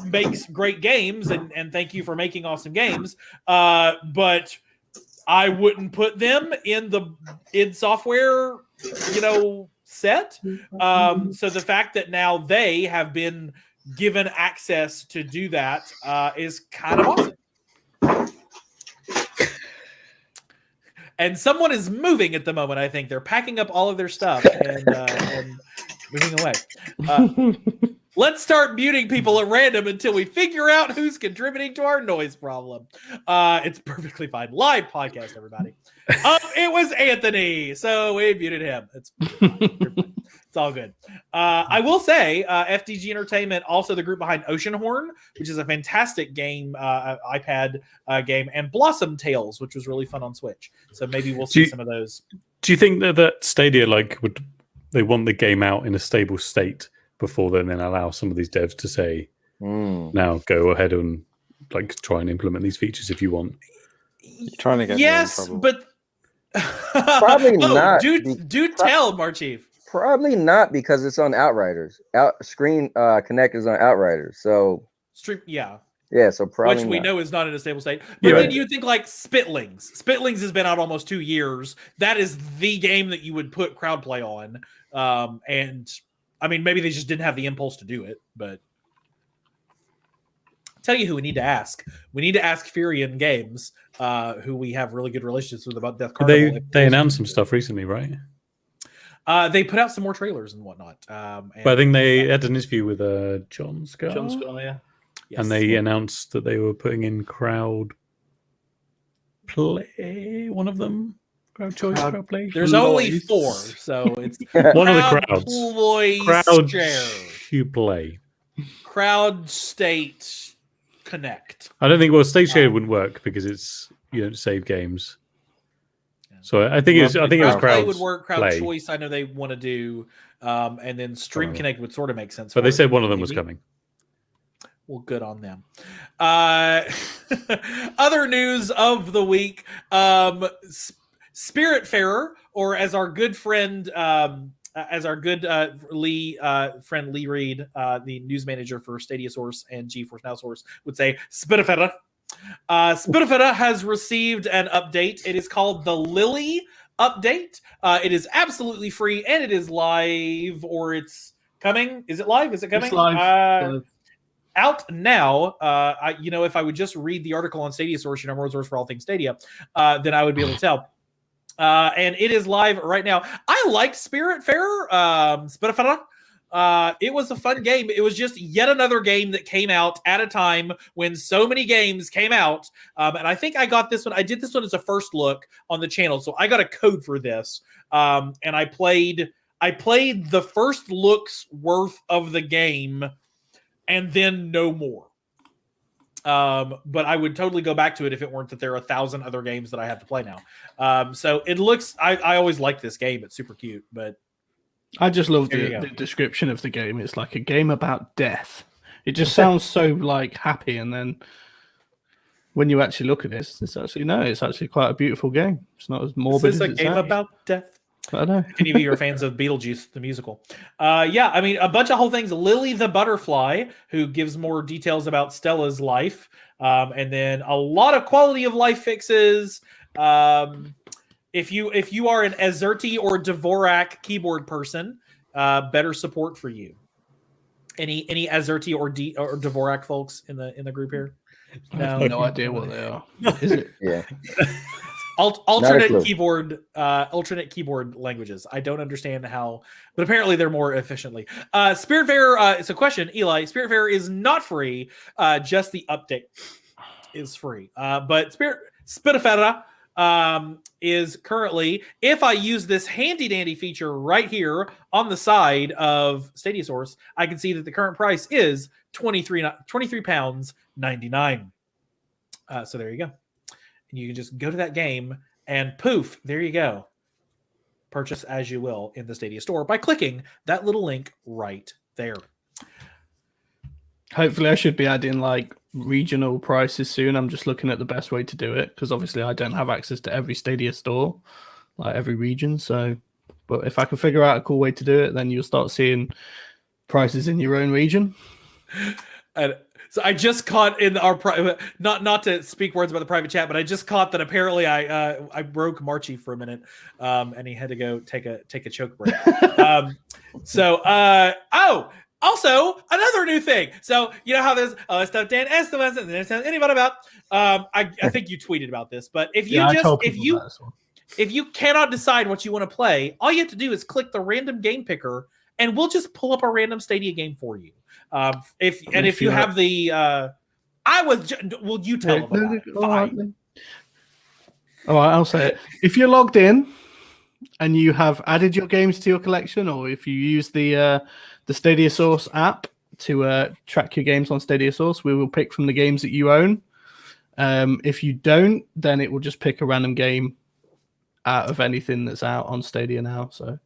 makes great games, and thank you for making awesome games. But I wouldn't put them in the id Software, set. So the fact that now they have been given access to do that is kind of awesome. And someone is moving at the moment. I think they're packing up all of their stuff and moving away. Let's start muting people at random until we figure out who's contributing to our noise problem. It's perfectly fine. Live podcast, everybody. It was Anthony, so we muted him. It's all good. I will say, FDG Entertainment, also the group behind Oceanhorn, which is a fantastic game, iPad game, and Blossom Tales, which was really fun on Switch. So maybe we'll see some of those. Do you think that Stadia they want the game out in a stable state before then allow some of these devs to say, now go ahead and try and implement these features if you want? You're trying to get yes, but probably not. Do tell, Marchief. Probably not, because it's on Outriders. Screen Connect is on Outriders, so yeah. So probably which we know is not in a stable state. But then you think like Spitlings. Spitlings has been out almost 2 years. That is the game that you would put crowd play on. And I mean, maybe they just didn't have the impulse to do it. But I'll tell you who we need to ask. We need to ask Furion Games, who we have really good relationships with about Death Carnival. They announced some stuff recently, right? They put out some more trailers and whatnot. But I think they had an interview with John Scar. John Scar, yeah. Yes. And they announced that they were putting in crowd play. One of them, crowd choice, crowd play. There's only 4, so it's one of the crowds. Crowd you play. Crowd state connect. I don't think state share wouldn't work because it's you don't save games. So I think it was crowd play would work. Crowd play. choice, I know they want to do, and then stream connect would sort of make sense. But they said one of them was coming. Well, good on them. Other news of the week: Spiritfarer, or as our good friend, Lee Reed, the news manager for Stadia Source and GeForce Now Source, would say, Spiritfarer. Spiritfarer has received an update. It is called the Lily update. It is absolutely free, and it is live, or it's coming. Is it live? Is it coming? It's live. Out now. If I would just read the article on Stadia Source, your number one source for all things Stadia, then I would be able to tell. And it is live right now. I liked Spiritfarer. Spiritfarer. It was a fun game. It was just yet another game that came out at a time when so many games came out. And I think I got this one. I did this one as a first look on the channel, so I got a code for this. And I played the first look's worth of the game, and then no more. But I would totally go back to it if it weren't that there are 1,000 other games that I have to play now. So it looks. I always like this game. It's super cute, but. I just love the description of the game. It's like a game about death. It just sounds so happy, and then when you actually look at this, it's actually quite a beautiful game. It's not as morbid. Is this a game about death? I don't know. If any of you are fans of Beetlejuice, the musical. A bunch of whole things. Lily the Butterfly, who gives more details about Stella's life, and then a lot of quality of life fixes. If you are an Azerty or Dvorak keyboard person, better support for you. Any Azerty or Dvorak folks in the group here? I have no idea what they are. Is it? Yeah. alternate keyboard languages. I don't understand how, but apparently they're more efficiently. Spiritfarer. It's a question, Eli. Spiritfarer is not free. Just the update is free. But Spiritfarer is currently, if I use this handy dandy feature right here on the side of Stadia Source, I can see that the current price is £23.99. So there you go. And you can just go to that game and poof, there you go. Purchase as you will in the Stadia store by clicking that little link right there. Hopefully I should be adding like regional prices soon. I'm just looking at the best way to do it because obviously I don't have access to every Stadia store, like every region. So, but if I can figure out a cool way to do it, then you'll start seeing prices in your own region. And so I just caught in our private, not to speak words about the private chat, but I just caught that apparently I broke Marchief for a minute, and he had to go take a choke break. Also, another new thing. So, you know how there's stuff Dan estimates and there's anybody about. I think you tweeted about this, but if you cannot decide what you want to play, all you have to do is click the random game picker, and we'll just pull up a random Stadia game for you. If you have the, will you tell them about it? Fine. All right, I'll say it. If you're logged in and you have added your games to your collection, or if you use the Stadia Source app to track your games on Stadia Source, we will pick from the games that you own. If you don't, then it will just pick a random game out of anything that's out on Stadia now. So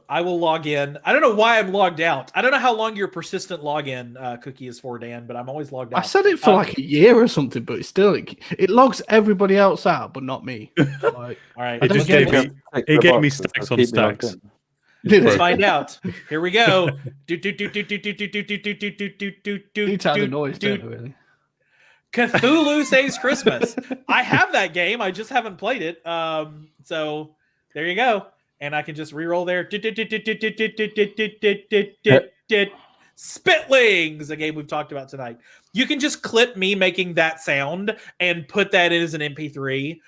I will log in. I don't know why I'm logged out. I don't know how long your persistent login cookie is for, Dan, but I'm always logged out. I set it for like a year or something, but it's still it logs everybody else out, but not me. Like, all right, it gave me stacks on stacks. Let's find out. Here we go. Cthulhu Saves Christmas. I have that game. I just haven't played it. So there you go. And I can just reroll there. Spitlings, a game we've talked about tonight. You can just clip me making that sound and put that in as an MP3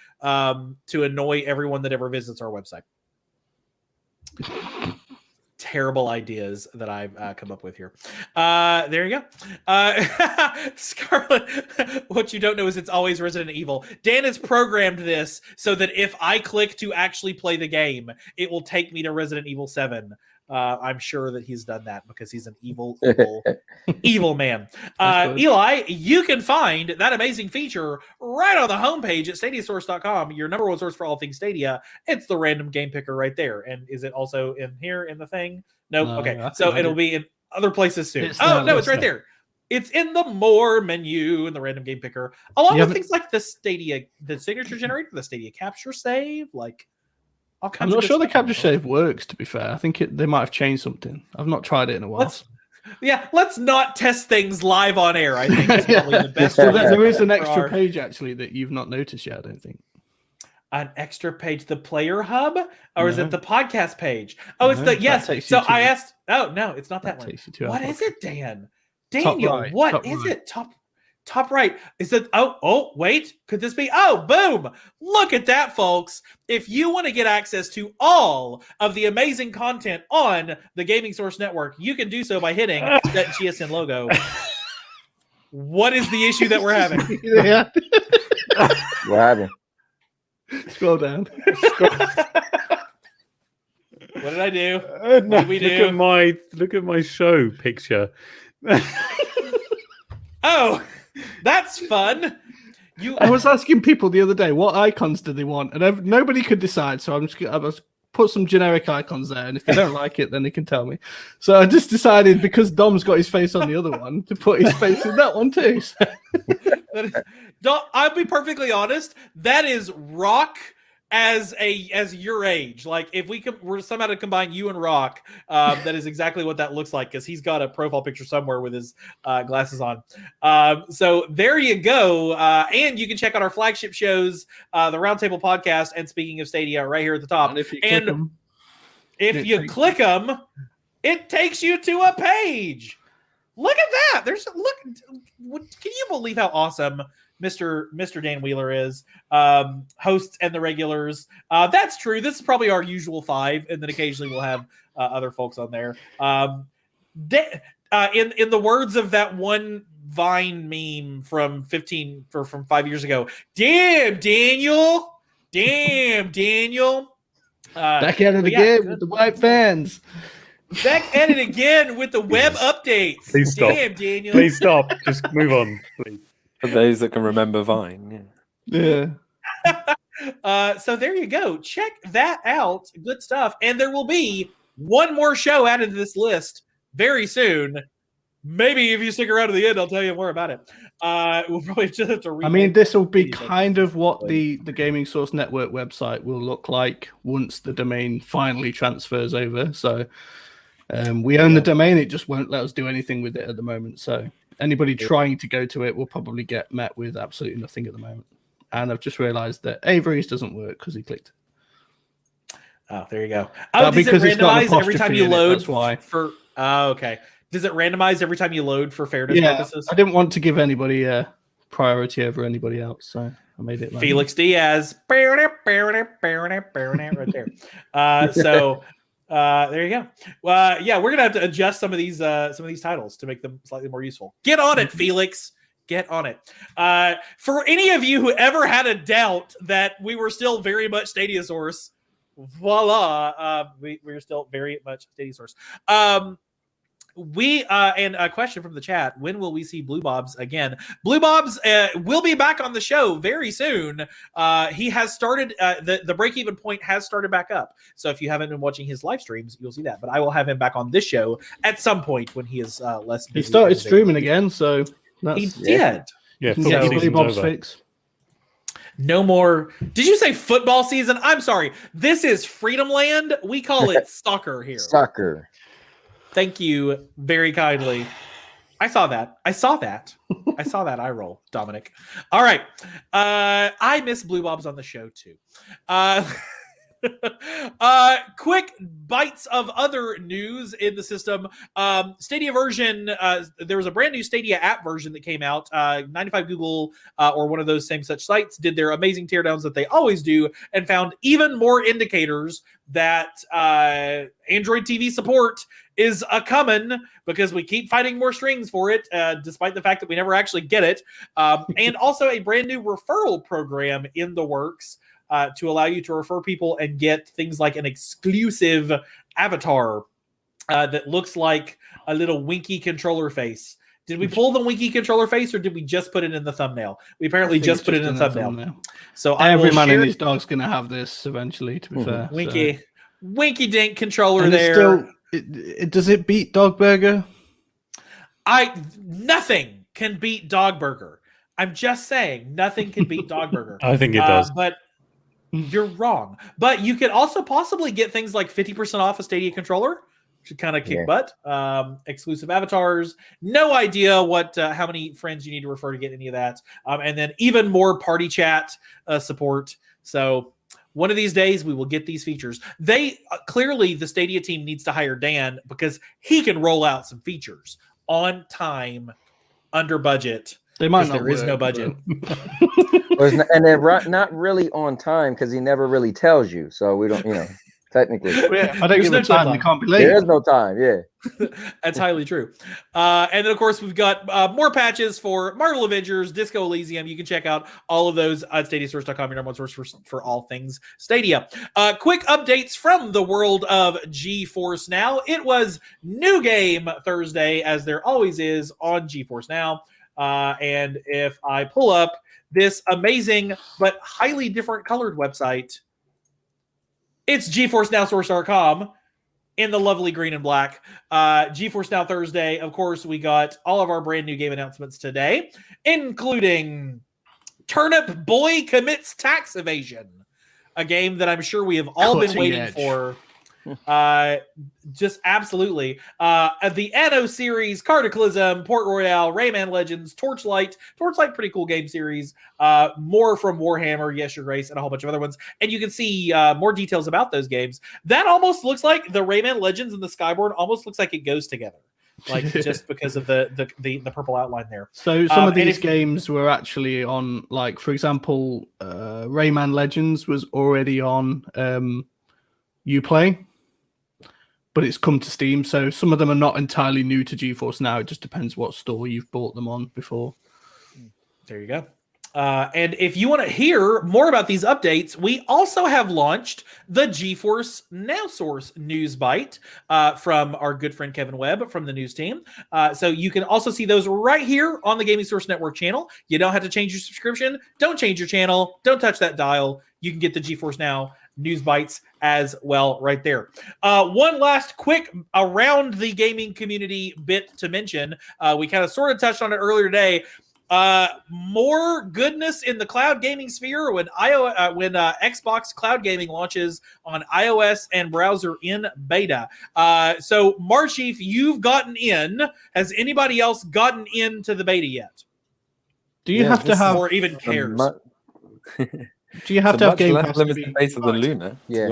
to annoy everyone that ever visits our website. Terrible ideas that I've come up with here. There you go. Scarlet, what you don't know is it's always Resident Evil. Dan has programmed this so that if I click to actually play the game, it will take me to Resident Evil 7. I'm sure that he's done that because he's an evil man. Eli, you can find that amazing feature right on the homepage at stadiasource.com, your number one source for all things Stadia. It's the random game picker right there. And is it also in here in the thing? Nope. No, okay. So it'll be in other places soon. It's right there. It's in the more menu in the random game picker, along with things like the Stadia, the signature generator, the Stadia capture save, like I'm not sure the capture save works, to be fair. I think they might have changed something. I've not tried it in a while. Let's not test things live on air, I think is probably the best. There is an extra page, actually, that you've not noticed yet, I don't think. An extra page, the player hub? Or is it the podcast page? Oh, it's yes. So I asked, no, it's not that one. What is it, Dan? Daniel, what is it? Top right. Is it? Oh, wait. Could this be? Oh, boom. Look at that, folks. If you want to get access to all of the amazing content on the Gaming Source Network, you can do so by hitting that GSN logo. What is the issue that we're having? What happened? Scroll down. What did I do? What did we do? Look at my show picture. Oh, that's fun. I was asking people the other day what icons do they want, and nobody could decide. So I was put some generic icons there, and if they don't like it, then they can tell me. So I just decided, because Dom's got his face on the other one, to put his face in that one too. I'll be perfectly honest. That is Rock as your age. Like if we're somehow to combine you and Rock, that is exactly what that looks like, because he's got a profile picture somewhere with his glasses on. So there you go. And you can check out our flagship shows, the Round Table Podcast, and speaking of Stadia, right here at the top. And if you click them, it takes you to a page. Look at that. Can you believe how awesome Mr. Dan Wheeler is? Hosts and the regulars. That's true. This is probably our usual 5, and then occasionally we'll have other folks on there. In the words of that one Vine meme from 5 years ago, damn, Daniel, Damn, Daniel. Back at it but yeah, again good. with the white fans. Back at it again with the web updates. Please stop. Damn, Daniel. Please stop. Just move on, please. For those that can remember Vine, yeah. So there you go. Check that out. Good stuff. And there will be one more show added to this list very soon. Maybe if you stick around to the end, I'll tell you more about it. We'll probably just have to read. I mean, this will be kind of what the Gaming Source Network website will look like once the domain finally transfers over. So we own the domain. It just won't let us do anything with it at the moment. So anybody trying to go to it will probably get met with absolutely nothing at the moment. And I've just realized that Avery's doesn't work because he clicked. Oh, there you go. Oh, does it because it's got an randomize every time you apostrophe in it, load? that's why. Okay. Does it randomize every time you load for fairness purposes? I didn't want to give anybody priority over anybody else, so I made it. Felix Diaz, right there. So there you go. Yeah, we're gonna have to adjust some of these titles to make them slightly more useful. Get on it, Felix. Get on it. For any of you who ever had a doubt that we were still very much Stadia Source, voila, we're still very much Stadia Source. And a question from the chat: when will we see Blue Bobs again? Blue Bobs will be back on the show very soon. He has started the break-even point has started back up. So if you haven't been watching his live streams, you'll see that. But I will have him back on this show at some point when he is less busy. He started streaming again, so he did. Yeah, you can get your Blue Bobs over. fix. No more. Did you say football season? I'm sorry. This is Freedom Land. We call it soccer here. Soccer. Thank you very kindly. I saw that. I saw that eye roll, Dominic. All right. I miss Blue Bobs on the show too. Quick bites of other news in the system. Stadia version, there was a brand new Stadia app version that came out. 95 Google or one of those same such sites did their amazing teardowns that they always do and found even more indicators that Android TV support is a coming because we keep finding more strings for it, despite the fact that we never actually get it. And also a brand new referral program in the works to allow you to refer people and get things like an exclusive avatar that looks like a little winky controller face. Did we pull the winky controller face, or did we just put it in the thumbnail? We apparently just put it in the thumbnail. So every man and his dog's going to have this eventually, to be fair. Winky dink controller and there. Still, does it beat Dog Burger? Nothing can beat Dog Burger. I'm just saying, nothing can beat Dog Burger. I think it does. But you're wrong. But you could also possibly get things like 50% off a Stadia controller, which would kind of kick butt. Exclusive avatars. No idea what how many friends you need to refer to get any of that. And then even more party chat support. So one of these days we will get these features. They clearly, the Stadia team needs to hire Dan because he can roll out some features on time, under budget. They might not. There is no budget. And they're not really on time because he never really tells you. So we don't, technically. I don't give a time. They can't be late. There is no time. Yeah. That's highly true. And then, of course, we've got more patches for Marvel Avengers, Disco Elysium. You can check out all of those at StadiaSource.com, your number one source for all things Stadia. Quick updates from the world of GeForce Now. It was New Game Thursday, as there always is on GeForce Now. And if I pull up this amazing but highly different colored website, it's GeForceNowSource.com in the lovely green and black. GeForce Now Thursday, of course, we got all of our brand new game announcements today, including Turnip Boy Commits Tax Evasion, a game that I'm sure we have all been waiting for. Just absolutely. The Anno series, Cataclysm, Port Royale, Rayman Legends, Torchlight, pretty cool game series. More from Warhammer, Yes Your Grace, and a whole bunch of other ones. And you can see more details about those games. That almost looks like the Rayman Legends and the Skyboard almost looks like it goes together. Like just because of the purple outline there. So some of these games were actually on, like, for example, Rayman Legends was already on Uplay. But it's come to Steam, so some of them are not entirely new to GeForce Now. It just depends what store you've bought them on before. There you go. And if you want to hear more about these updates, we also have launched the GeForce Now Source News Bite from our good friend Kevin Webb from the news team. So you can also see those right here on the Gaming Source Network channel. You don't have to change your subscription. Don't change your channel. Don't touch that dial. You can get the GeForce Now News Bites as well right there. One last quick around the gaming community bit to mention. We kind of sort of touched on it earlier today. More goodness in the cloud gaming sphere when Xbox cloud gaming launches on iOS and browser in beta. So Marchief, you've gotten in. Has anybody else gotten into the beta yet? Do you have to have, or even cares? do you have to have Game Pass? Limited base of the Luna. Yeah,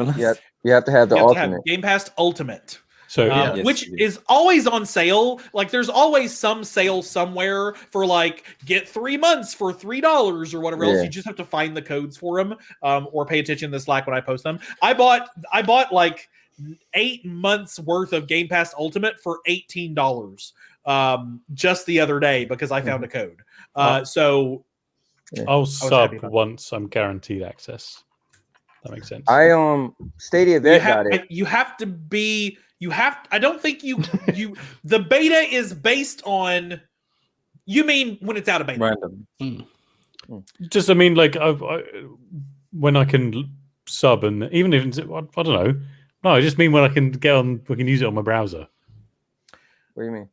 you have to have the You have to ultimate. have Game Pass Ultimate. So which is always on sale. Like there's always some sale somewhere for like get 3 months for $3 or whatever else. You just have to find the codes for them or pay attention to Slack when I post them. I bought like 8 months worth of Game Pass Ultimate for $18 just the other day because I found a code. So I'll sub once I'm guaranteed access. That makes sense. Stadia Vet got it. I don't think you the beta is based on, you mean when it's out of beta. Random. Just, I mean, like when I can sub and even if it's, I don't know. No, I just mean when I can we can use it on my browser. What do you mean?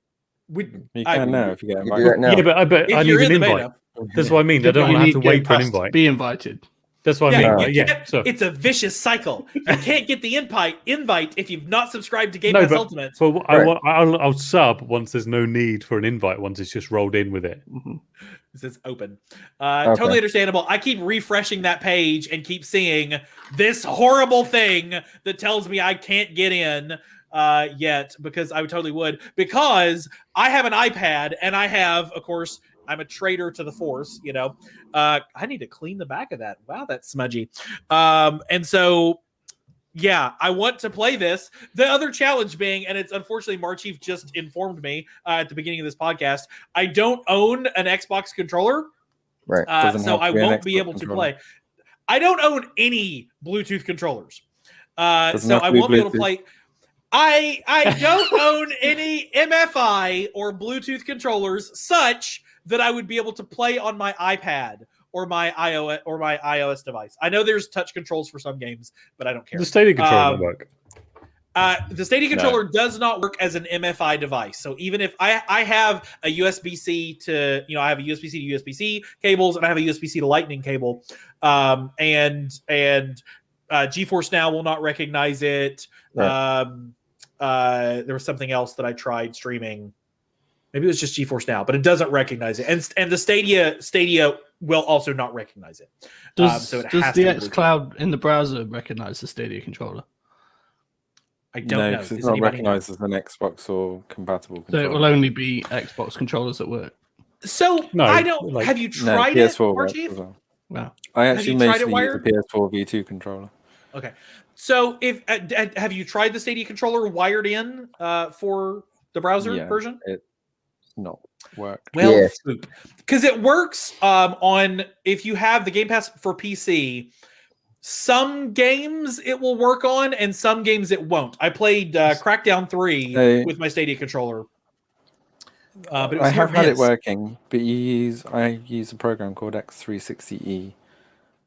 You can now if you get You do invited. that now. Yeah, but I need an invite. That's what I mean. I don't want to have to wait for an invite. Be invited. That's what I mean. So it's a vicious cycle. You can't get the invite if you've not subscribed to Game Pass Ultimate. So I'll sub once there's no need for an invite. Once it's just rolled in with it. This is open. Totally understandable. I keep refreshing that page and keep seeing this horrible thing that tells me I can't get in yet, because I totally would, because I have an iPad and I have, of course, I'm a traitor to the Force, you know. I need to clean the back of that. Wow, that's smudgy. And so, yeah, I want to play this. The other challenge being, and it's unfortunately Marchief just informed me at the beginning of this podcast, I don't own an Xbox controller. Right. So I won't be able to play. I don't own any Bluetooth controllers. So I won't be able to play. I don't own any MFI or Bluetooth controllers such that I would be able to play on my iPad or my iOS device. I know there's touch controls for some games, but I don't care. The Stadia controller will work. The Stadia controller does not work as an MFI device. So even if I have a USB-C to, I have a USB-C to USB-C cables, and I have a USB-C to Lightning cable, and GeForce Now will not recognize it. Right. There was something else that I tried streaming. Maybe it was just GeForce Now, but it doesn't recognize it. And the Stadia will also not recognize it. Does the xCloud in the browser recognize the Stadia controller? I don't know. Because it's not recognized as an Xbox or compatible controller. So it will only be Xbox controllers that work. So I don't. Have you tried it, Marchief? Well. Wow. I actually mostly use the PS4 V2 controller. Okay. So have you tried the Stadia controller wired in for the browser version? It's not worked. Well, because it works on, if you have the Game Pass for PC, some games it will work on and some games it won't. I played Crackdown 3 with my Stadia controller. But it was I have had it working, but I use a program called X360E,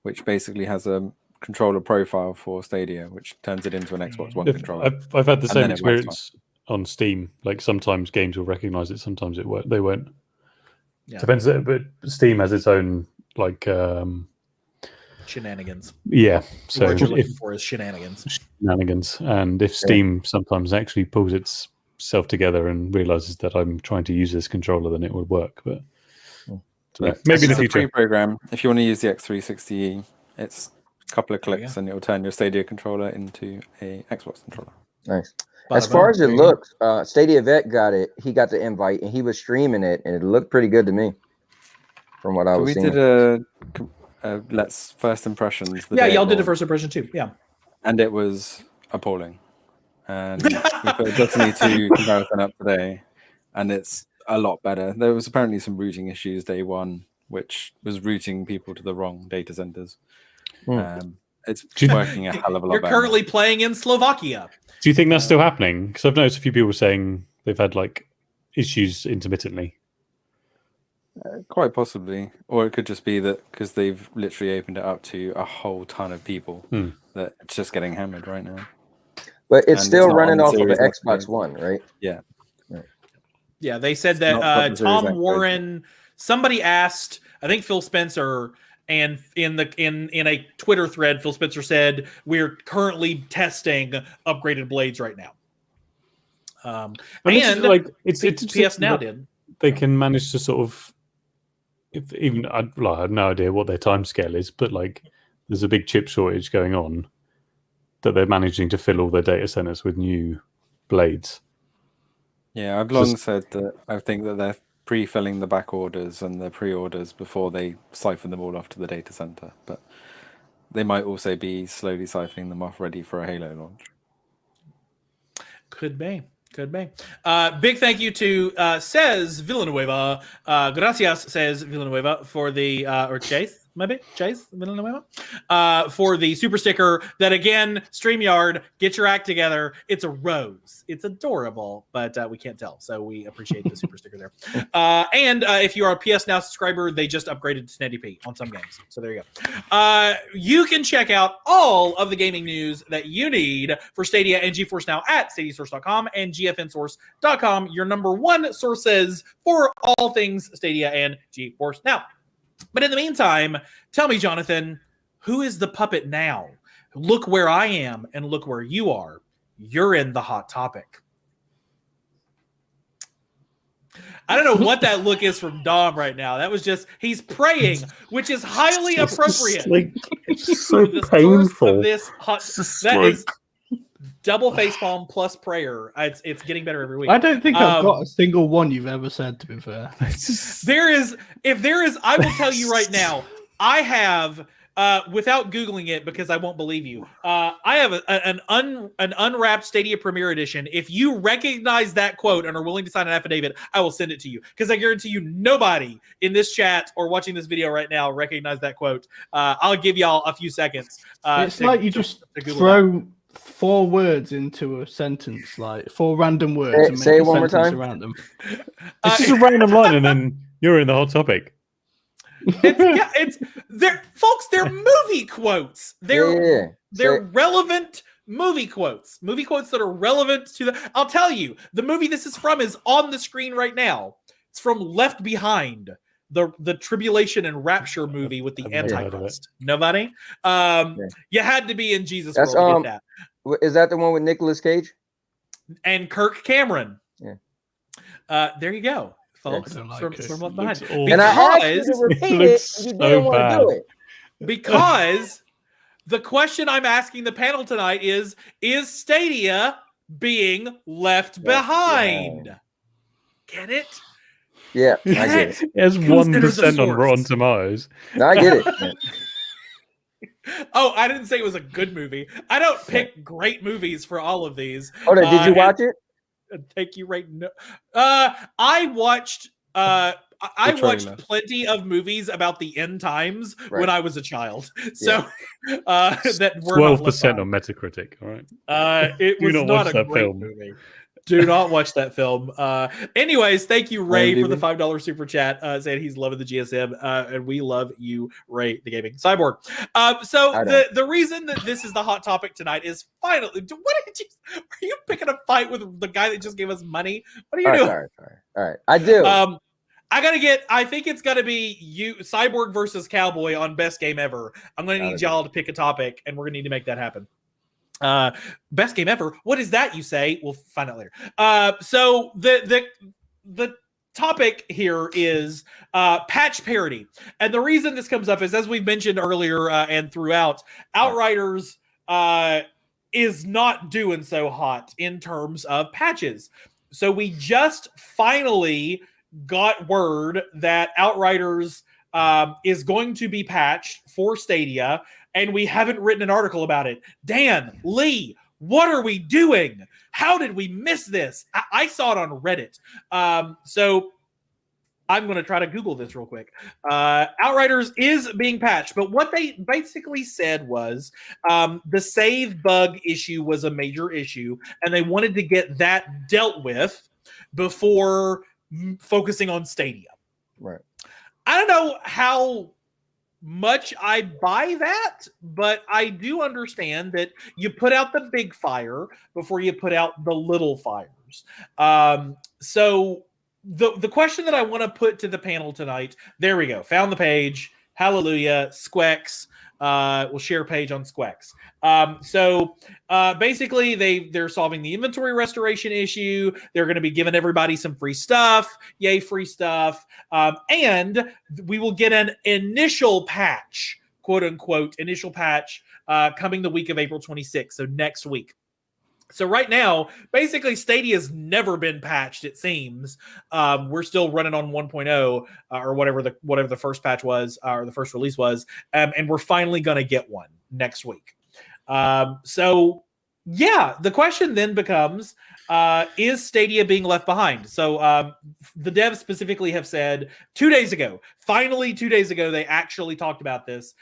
which basically has a controller profile for Stadia, which turns it into an Xbox One controller. I've had the same experience on Steam. Like sometimes games will recognize it, sometimes they won't. Yeah. Depends, but Steam has its own like shenanigans. Yeah, so what you're looking for is shenanigans. And if Steam sometimes actually pulls itself together and realizes that I'm trying to use this controller, then it would work. But maybe in the future. Program, if you want to use the X360E, it's a couple of clicks and it will turn your Stadia controller into a Xbox controller. Nice. As far as it looks, Stadia Vet got it. He got the invite and he was streaming it, and it looked pretty good to me from what I was seeing. We did let's first impressions. Y'all did the first impression too. Yeah. And it was appalling. And we put a Destiny 2 comparison up today, and it's a lot better. There was apparently some routing issues day one, which was routing people to the wrong data centers. Hmm. It's working a hell of a lot You're better. currently playing in Slovakia. Do you think that's still happening? Because I've noticed a few people saying they've had like issues intermittently. Quite possibly. Or it could just be that because they've literally opened it up to a whole ton of people that it's just getting hammered right now. But it's And still it's not running on the off of an Series Xbox X. One, right? Yeah. Yeah, they said It's not that from the Series Tom X Warren. Somebody asked, I think Phil Spencer, and in a Twitter thread, Phil Spencer said we're currently testing upgraded blades right now. And it's PS Now did. They can manage to sort of, I have no idea what their timescale is, but like there's a big chip shortage going on that they're managing to fill all their data centers with new blades. Yeah, I've long said that I think that they're pre-filling the back orders and the pre-orders before they siphon them all off to the data center. But they might also be slowly siphoning them off ready for a Halo launch. Could be. Big thank you to says Villanueva. Gracias says Villanueva for the or Chase Villanueva for the super sticker. That again, StreamYard, get your act together. It's a rose. It's adorable, but we can't tell, so we appreciate the super sticker there. And if you are a PS Now subscriber, they just upgraded to 1080p on some games. So there you go. You can check out all of the gaming news that you need for Stadia and GeForce Now at StadiaSource.com and GFNSource.com, your number one sources for all things Stadia and GeForce Now. But in the meantime, tell me, Jonathan, who is the puppet now? Look where I am and look where you are. You're in the hot topic. I don't know what that look is from Dom right now. That was just, he's praying, which is highly appropriate. It's so The painful. source of this that is double facepalm plus prayer. It's getting better every week. I don't think I've got a single one you've ever said, to be fair. If there is, I will tell you right now, I have, without Googling it because I won't believe you, I have an unwrapped Stadia Premiere Edition. If you recognize that quote and are willing to sign an affidavit, I will send it to you, because I guarantee you nobody in this chat or watching this video right now recognize that quote. I'll give y'all a few seconds. It's like you just throw 4 words into a sentence, like 4 random words, and Say make it a one more sentence time. around them. It's just a random line, and then you're in the hot topic. They're movie quotes. They're relevant movie quotes that are relevant to the. I'll tell you, the movie this is from is on the screen right now. It's from Left Behind, the tribulation and rapture movie with the Antichrist. Nobody? You had to be in Jesus That's, World to get that. Is that the one with Nicolas Cage? And Kirk Cameron. Yeah. There you go, folks. I don't like it. From Left Behind. And I asked you to repeat it, and you didn't want to do it. Because the question I'm asking the panel tonight is Stadia being left behind? Get it? Yeah, I get it. It has Consider the 1% on source. Rotten Tomatoes. No, I get it. Oh, I didn't say it was a good movie. I don't pick great movies for all of these. Hold on, did you watch it? Take you right now. I watched plenty of movies about the end times when I was a child. So that were 12% on Metacritic. All right. It was not a great movie. Do not watch that film. Anyways, thank you, Ray, for the $5 super chat, saying he's loving the GSM, and we love you, Ray, the gaming cyborg. So the reason that this is the hot topic tonight is finally. Are you picking a fight with the guy that just gave us money? What are you doing? Sorry. All right, I do. I think it's gotta be you, Cyborg versus Cowboy on Best Game Ever. I'm gonna need y'all to pick a topic, and we're gonna need to make that happen. Best game ever. What is that, you say? We'll find out later. So the topic here is patch parity, and the reason this comes up is, as we've mentioned earlier and throughout, Outriders is not doing so hot in terms of patches. So we just finally got word that Outriders is going to be patched for Stadia, and we haven't written an article about it. Dan, Lee, what are we doing? How did we miss this? I saw it on Reddit. So I'm going to try to Google this real quick. Outriders is being patched, but what they basically said was the save bug issue was a major issue, and they wanted to get that dealt with before focusing on Stadia. Right. I don't know how much I buy that, but I do understand that you put out the big fire before you put out the little fires. So the question that I want to put to the panel tonight, there we go, found the page. Hallelujah, Squex. We'll share a page on Squex. So basically they're solving the inventory restoration issue. They're going to be giving everybody some free stuff. Yay, free stuff. And we will get an initial patch, quote unquote, initial patch coming the week of April 26th. So next week. So right now, basically, Stadia's never been patched, it seems. We're still running on 1.0 or whatever the first patch was, or the first release was, and we're finally going to get one next week. So, yeah, the question then becomes, is Stadia being left behind? So the devs specifically have said 2 days ago, finally 2 days ago, they actually talked about this.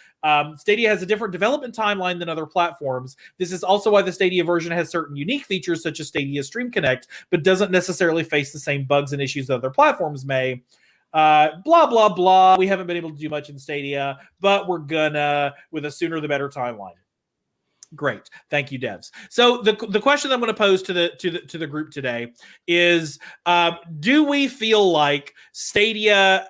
Stadia has a different development timeline than other platforms. This is also why the Stadia version has certain unique features such as Stadia Stream Connect, but doesn't necessarily face the same bugs and issues that other platforms may. Blah, blah, blah. We haven't been able to do much in Stadia, but we're gonna with a sooner the better timeline. Great, thank you, devs. So the question I'm going to pose to the group today is: do we feel like Stadia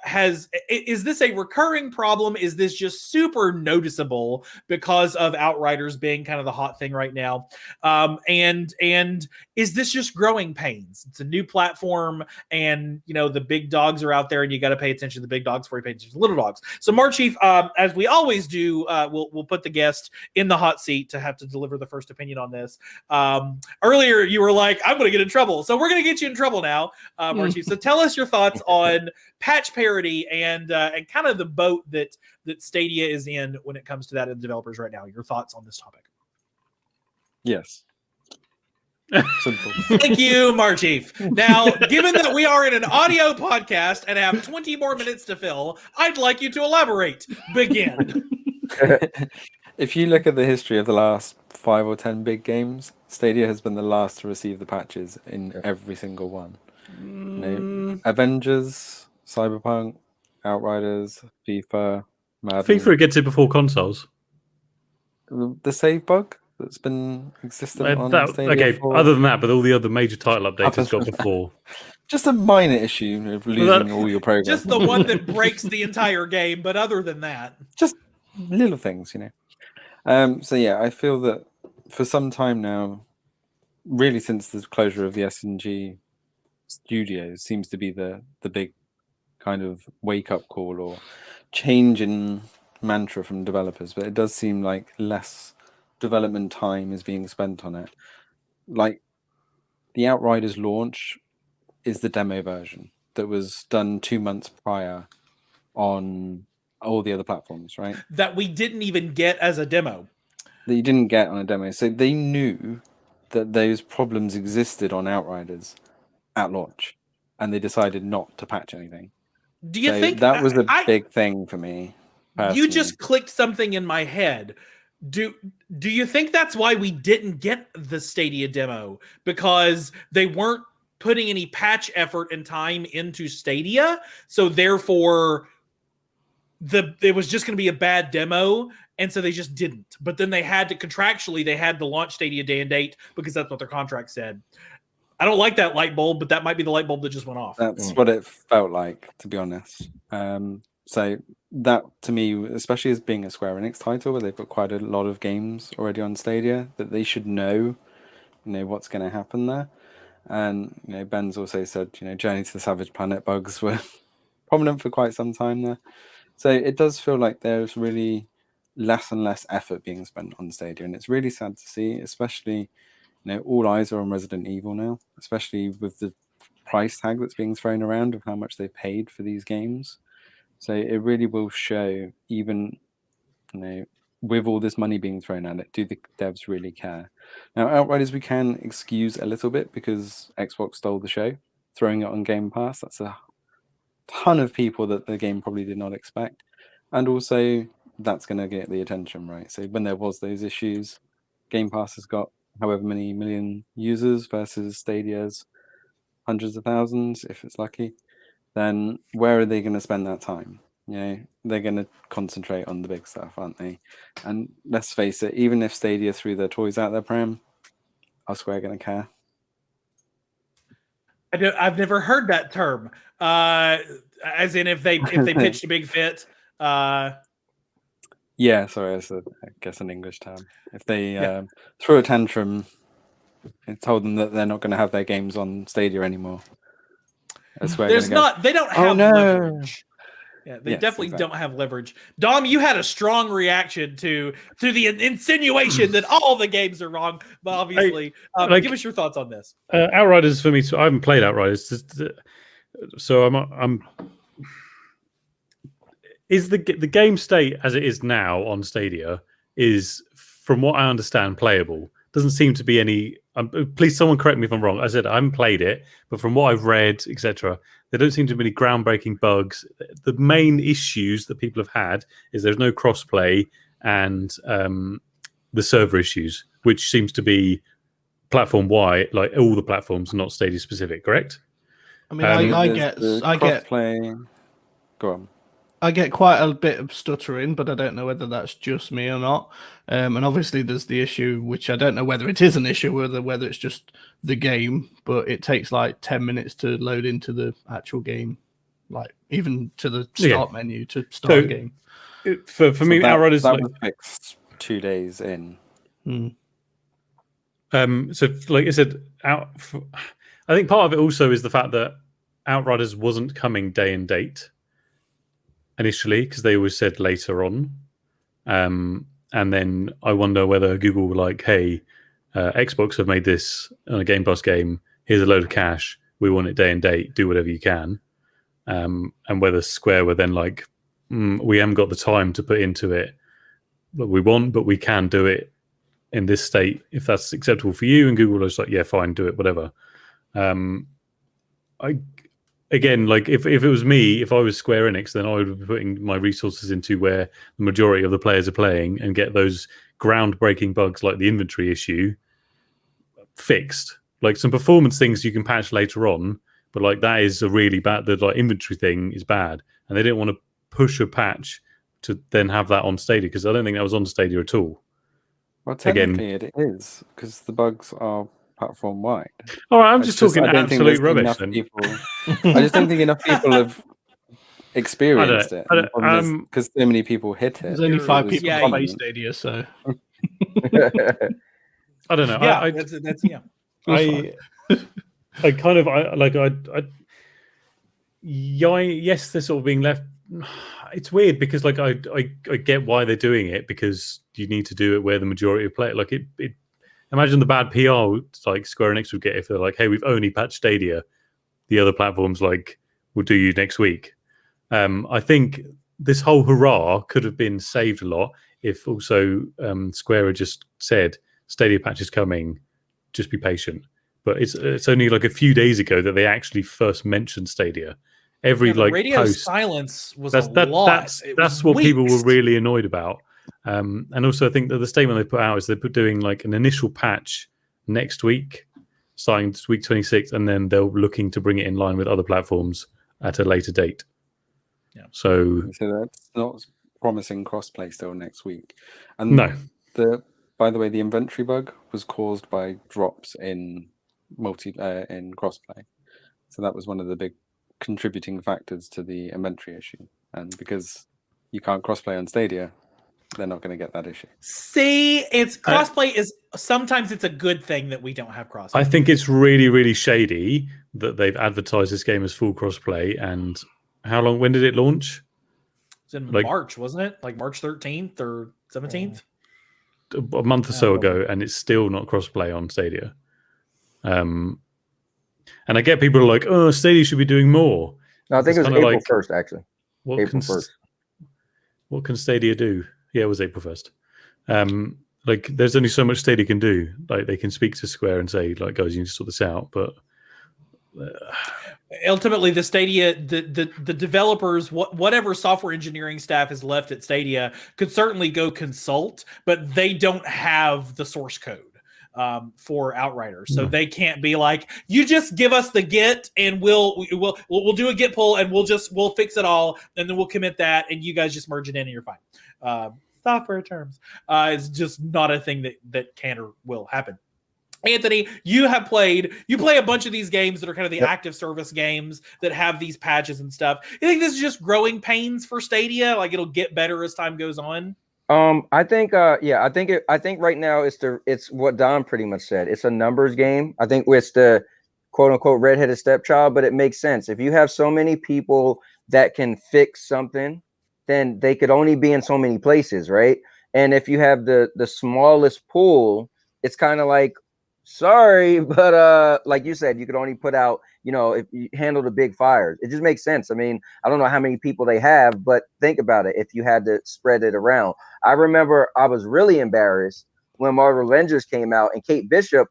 is this a recurring problem? Is this just super noticeable because of Outriders being kind of the hot thing right now? And is this just growing pains? It's a new platform, and the big dogs are out there, and you got to pay attention to the big dogs before you pay attention to the little dogs. So, Marchief, as we always do, we'll put the guest in the hot seat to have to deliver the first opinion on this. Earlier, you were like, I'm going to get in trouble. So we're going to get you in trouble now, Marchief. So tell us your thoughts on patch parity and kind of the boat that Stadia is in when it comes to that in developers right now. Your thoughts on this topic. Yes. Simple. Thank you, Marchief. Now, given that we are in an audio podcast and have 20 more minutes to fill, I'd like you to elaborate. Begin. If you look at the history of the last 5 or 10 big games, Stadia has been the last to receive the patches in every single one. Avengers, Cyberpunk, Outriders, FIFA, Madden. FIFA gets it before consoles. The save bug that's been existent on Stadia. Okay, other than that, but all the other major title updates has got before. Just a minor issue of losing all your progress. Just the one that breaks the entire game, but other than that. Just little things, So yeah, I feel that for some time now, really since the closure of the S&G studios, seems to be the big kind of wake-up call or change in mantra from developers. But it does seem like less development time is being spent on it. Like the Outriders launch is the demo version that was done 2 months prior on all the other platforms, right? That we didn't even get as a demo. That you didn't get on a demo. So they knew that those problems existed on Outriders at launch, and they decided not to patch anything. Do you think that was a big thing for me? Personally. You just clicked something in my head. Do you think that's why we didn't get the Stadia demo? Because they weren't putting any patch effort and time into Stadia, so therefore it was just going to be a bad demo, and so they just didn't. But then they had to contractually, they had to launch Stadia day and date because that's what their contract said. I don't like that light bulb, but that might be the light bulb that just went off. That's what it felt like, to be honest. So that, to me, especially as being a Square Enix title, where they've got quite a lot of games already on Stadia, that they should know what's going to happen there. And Ben's also said, Journey to the Savage Planet bugs were prominent for quite some time there. So it does feel like there's really less and less effort being spent on Stadia, and it's really sad to see, especially, all eyes are on Resident Evil now, especially with the price tag that's being thrown around of how much they paid for these games. So it really will show, even, with all this money being thrown at it, do the devs really care? Now, Outriders we can excuse a little bit because Xbox stole the show, throwing it on Game Pass. That's a ton of people that the game probably did not expect, and also that's going to get the attention, right? So when there was those issues, Game Pass has got however many million users versus Stadia's hundreds of thousands, if it's lucky. Then where are they going to spend that time? You know, they're going to concentrate on the big stuff, aren't they? And let's face it, even if Stadia threw their toys out their pram, are Square going to care? I've never heard that term. As in, if they pitched a big fit. Yeah, sorry, I guess an English term. If they threw a tantrum and told them that they're not going to have their games on Stadia anymore, there's not. They don't have leverage. Yeah, they definitely exactly. don't have leverage. Dom, you had a strong reaction to the insinuation that all the games are wrong, but obviously, give us your thoughts on this. Outriders for me, so I haven't played Outriders, so I'm. Is the game state as it is now on Stadia is, from what I understand, playable? Doesn't seem to be any. Please, someone correct me if I'm wrong. I said I haven't played it, but from what I've read, etc., there don't seem to be any groundbreaking bugs. The main issues that people have had is there's no crossplay and the server issues, which seems to be platform wide, like all the platforms, not Stadia specific. Correct? I mean, I get crossplay. Go on. I get quite a bit of stuttering, but I don't know whether that's just me or not. And obviously there's the issue, which I don't know whether it is an issue, whether it's just the game, but it takes like 10 minutes to load into the actual game, like even to the start menu to start the game. For me, Outriders that was fixed 2 days in. So like I said, I think part of it also is the fact that Outriders wasn't coming day and date initially, because they always said later on, and then I wonder whether Google were like, hey, Xbox have made this on a Game Pass game, here's a load of cash, we want it day and date, do whatever you can, and whether Square were then like, we haven't got the time to put into it what we want, but we can do it in this state if that's acceptable for you, and Google was like, yeah, fine, do it, whatever. Again, like if it was me, if I was Square Enix, then I would be putting my resources into where the majority of the players are playing and get those groundbreaking bugs like the inventory issue fixed. Like some performance things you can patch later on, but like that is a really bad. The like inventory thing is bad, and they didn't want to push a patch to then have that on Stadia, because I don't think that was on Stadia at all. Well, technically it is, because the bugs are platform wide. All right, I'm just talking absolute rubbish. I just don't think enough people have experienced it, because so many people hit it. There's only 5 people on play Stadia, so I don't know. Yeah, yes, they're sort of being left. It's weird because like I get why they're doing it, because you need to do it where the majority of play. Like it imagine the bad PR like Square Enix would get if they're like, hey, we've only patched Stadia, the other platforms like we'll do you next week. I think this whole hurrah could have been saved a lot if also Square had just said Stadia patch is coming, just be patient. But it's only like a few days ago that they actually first mentioned Stadia. Every like radio post, silence was a lot. That's what people were really annoyed about. And also I think that the statement they put out is they're doing like an initial patch next week, starting week 26, and then they're looking to bring it in line with other platforms at a later date. Yeah. So that's not promising crossplay still next week. And no. By the way, the inventory bug was caused by drops in in crossplay. So that was one of the big contributing factors to the inventory issue. And because you can't crossplay on Stadia, they're not going to get that issue. See, it's crossplay is sometimes it's a good thing that we don't have crossplay. I think it's really, really shady that they've advertised this game as full crossplay. And when did it launch? It was in March, wasn't it? Like March 13th or 17th? A month or so ago, and it's still not crossplay on Stadia. And I get people are like, oh, Stadia should be doing more. No, I think it was April 1st, actually. April 1st. What can Stadia do? Yeah, it was April 1st. Like, there's only so much Stadia can do. Like, they can speak to Square and say, like, guys, you need to sort this out. But ultimately the Stadia, the developers, whatever software engineering staff is left at Stadia could certainly go consult, but they don't have the source code for Outriders, so they can't be like, you just give us the Git and we'll do a Git pull and we'll fix it all and then we'll commit that and you guys just merge it in and you're fine. Software terms, it's just not a thing that can or will happen. Anthony, you play a bunch of these games that are kind of the active service games that have these patches and stuff. You think this is just growing pains for Stadia? Like it'll get better as time goes on? I think right now it's what Don pretty much said. It's a numbers game. I think it's the quote unquote redheaded stepchild, but it makes sense. If you have so many people that can fix something, then they could only be in so many places, right? And if you have the smallest pool, it's kind of like, sorry, but like you said, you could only put out, if you handle the big fires. It just makes sense. I mean, I don't know how many people they have, but think about it. If you had to spread it around, I remember I was really embarrassed when Marvel Avengers came out and Kate Bishop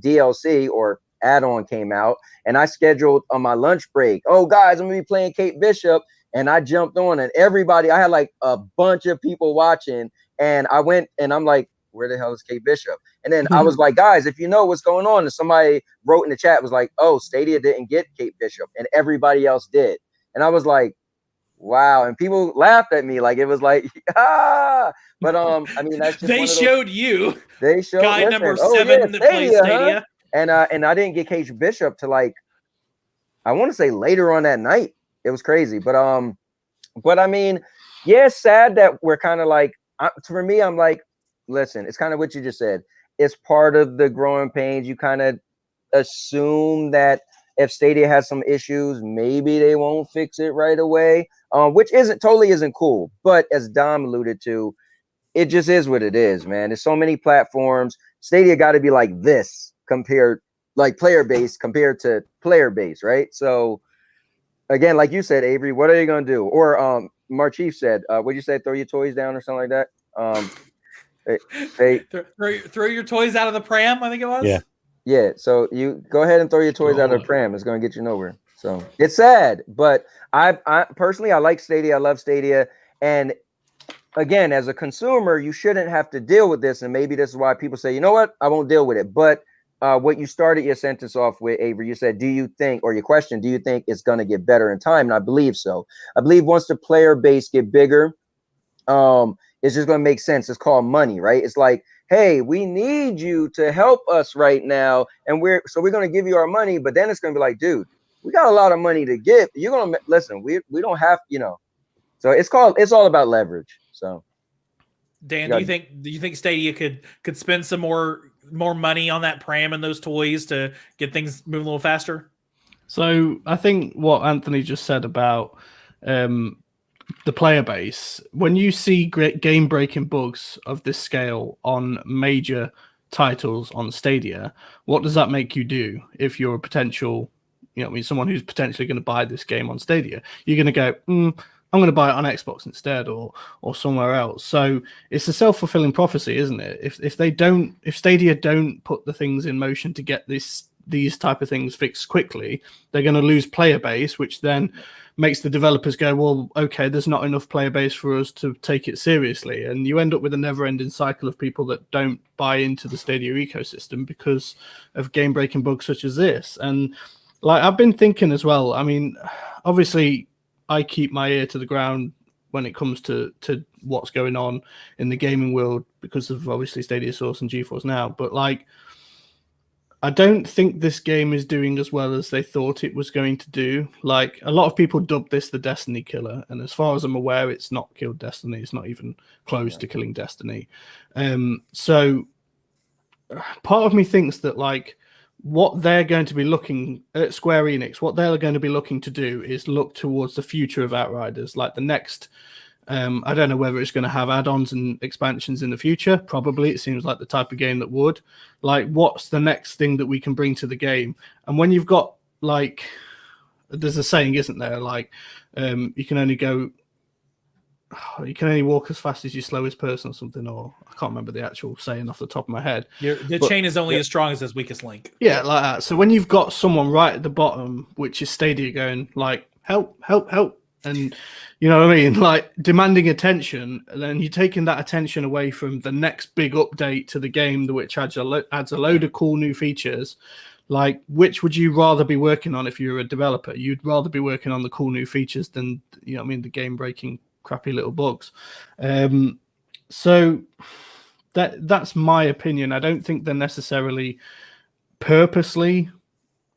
DLC or add-on came out, and I scheduled on my lunch break, oh guys, I'm gonna be playing Kate Bishop, and I jumped on, and everybody, I had like a bunch of people watching, and I went and I'm like, where the hell is Kate Bishop? And then I was like, guys, if you know what's going on, and somebody wrote in the chat, was like, oh, Stadia didn't get Kate Bishop and everybody else did. And I was like, wow. And people laughed at me like it was like, ah. But I mean, that's just they showed guy number 7 that plays Stadia. Huh? And I didn't get Kate Bishop to like, I want to say later on that night. It was crazy. But I mean, yeah, it's sad that we're kind of like, for me, I'm like, listen, it's kind of what you just said. It's part of the growing pains. You kind of assume that if Stadia has some issues, maybe they won't fix it right away, which totally isn't cool. But as Dom alluded to, it just is what it is, man. There's so many platforms. Stadia got to be like this player base compared to player base, right? So again, like you said, Avery, what are you gonna do? Or Marchief said, what'd you say? Throw your toys down or something like that. Throw your toys out of the pram, I think it was. Yeah. So you go ahead and throw your toys out of the pram. It's going to get you nowhere. So it's sad, but I personally, I like Stadia. I love Stadia. And again, as a consumer, you shouldn't have to deal with this. And maybe this is why people say, you know what, I won't deal with it. But what you started your sentence off with, Avery, you said, do you think it's going to get better in time? And I believe so. I believe once the player base get bigger, it's just going to make sense. It's called money, right? It's like, hey, we need you to help us right now. And we're going to give you our money. But then it's going to be like, dude, we got a lot of money to give. You're going to listen. We don't have, so it's all about leverage. So Dan, do you think Stadia could spend some more money on that pram and those toys to get things moving a little faster? So I think what Anthony just said about the player base, when you see great game-breaking bugs of this scale on major titles on Stadia, what does that make you do if you're a potential, someone who's potentially going to buy this game on Stadia? You're going to go, I'm going to buy it on Xbox instead or somewhere else. So it's a self-fulfilling prophecy, isn't it? If Stadia don't put the things in motion to get these type of things fixed quickly, they're going to lose player base, which then makes the developers go, well, okay, there's not enough player base for us to take it seriously. And you end up with a never-ending cycle of people that don't buy into the Stadia ecosystem because of game-breaking bugs such as this. And like I've been thinking as well, I mean, obviously I keep my ear to the ground when it comes to what's going on in the gaming world because of obviously Stadia Source and GeForce Now. But like, I don't think this game is doing as well as they thought it was going to do. Like, a lot of people dubbed this the Destiny killer, and as far as I'm aware, it's not killed Destiny. It's not even close to killing Destiny. So part of me thinks that, like, what they're going to be looking at Square Enix, what they're going to be looking to do is look towards the future of Outriders, like the next. I don't know whether it's going to have add-ons and expansions in the future. Probably. It seems like the type of game that would. Like, what's the next thing that we can bring to the game? And when you've got, like, there's a saying, isn't there? Like, you can only go you can only walk as fast as your slowest person or something, or I can't remember the actual saying off the top of my head. The chain is only as strong as its weakest link. Yeah, like that. So when you've got someone right at the bottom, which is Stadia, going like, help, help, help, and you know what I mean, like demanding attention, and then you're taking that attention away from the next big update to the game, which adds a load of cool new features. Like, which would you rather be working on if you were a developer? You'd rather be working on the cool new features than, you know what I mean, the game-breaking crappy little bugs. So that's my opinion. I don't think they're necessarily purposely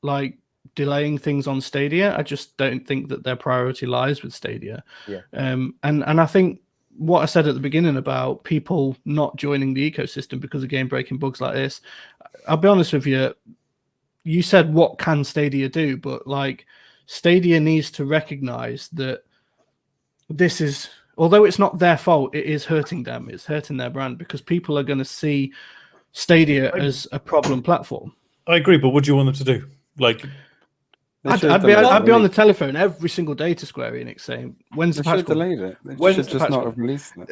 like delaying things on Stadia. I just don't think that their priority lies with Stadia. Yeah. And I think what I said at the beginning about people not joining the ecosystem because of game-breaking bugs like this, I'll be honest with you. You said, what can Stadia do? But like, Stadia needs to recognize that this is, although it's not their fault, it is hurting them. It's hurting their brand because people are going to see Stadia as a problem platform. I agree, but what do you want them to do? Like, I'd be on the telephone every single day to Square Enix saying, "When's the patch?" Should have delayed it. They should just not have released it.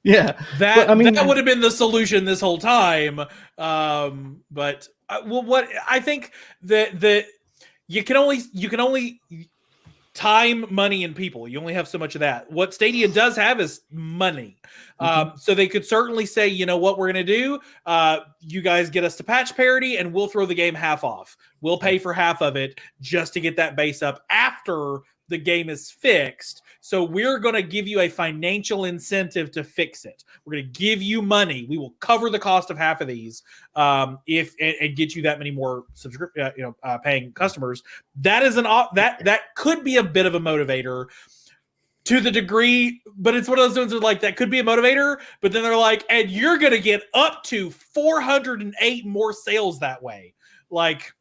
Yeah, that would have been the solution this whole time. But what I think that you can only time, money, and people. You only have so much of that. What Stadia does have is money. So they could certainly say, you know what we're going to do? You guys get us to patch parity, and we'll throw the game half off. We'll pay for half of it just to get that base up after the game is fixed. So we're going to give you a financial incentive to fix it. We're going to give you money. We will cover the cost of half of these and get you that many more paying customers. That is that could be a bit of a motivator to the degree, but it's one of those ones where like that could be a motivator, but then they're like, and you're going to get up to 408 more sales that way. Like,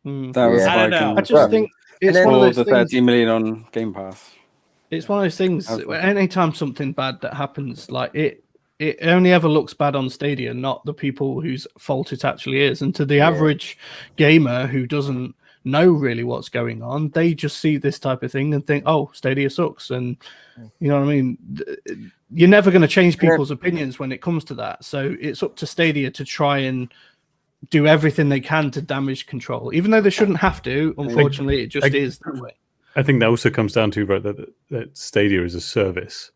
that was I don't know. I just think it's one of those the things. 30 million on Game Pass. It's one of those things. Anytime something bad that happens, like it only ever looks bad on Stadia, not the people whose fault it actually is. And to the average gamer who doesn't know really what's going on, they just see this type of thing and think, "Oh, Stadia sucks." And you know what I mean? You're never going to change people's opinions when it comes to that. So it's up to Stadia to try and do everything they can to damage control, even though they shouldn't have to. Unfortunately, it just is that way. I think that also comes down to that Stadia is a service,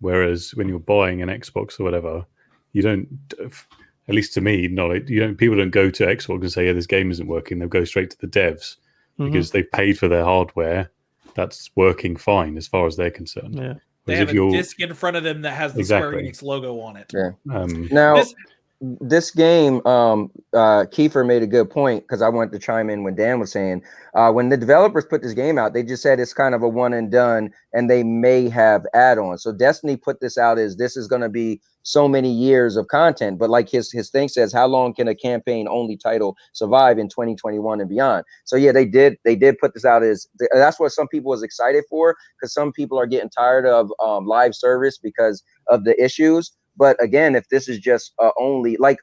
whereas when you're buying an Xbox or whatever, you don't. At least to me, people don't go to Xbox and say, "Yeah, this game isn't working." They'll go straight to the devs because they've paid for their hardware. That's working fine as far as they're concerned. Yeah, they have a disc in front of them that has the Square Enix logo on it. Yeah. Now. This game, Kiefer made a good point because I wanted to chime in when Dan was saying when the developers put this game out, they just said it's kind of a one and done, and they may have add-ons. So Destiny put this out as this is going to be so many years of content, but like his thing says, how long can a campaign only title survive in 2021 and beyond? So yeah, they did put this out as that's what some people was excited for, because some people are getting tired of live service because of the issues. But again, if this is just only like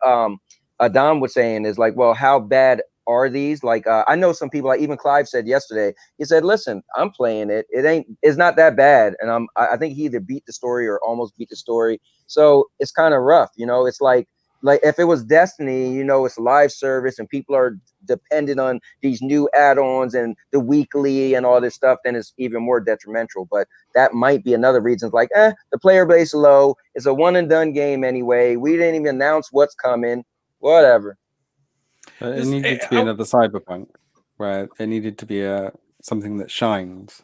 Adam was saying, is like, well, how bad are these? Like, I know some people, like even Clive said yesterday, he said, listen, I'm playing it. It's not that bad. And I think he either beat the story or almost beat the story. So it's kind of rough. You know, it's like if it was Destiny, you know, it's live service and people are dependent on these new add-ons and the weekly and all this stuff, then it's even more detrimental. But that might be another reason. It's like, the player base low. It's a one and done game anyway. We didn't even announce what's coming. Whatever. It needed to be another Cyberpunk, where it needed to be something that shines,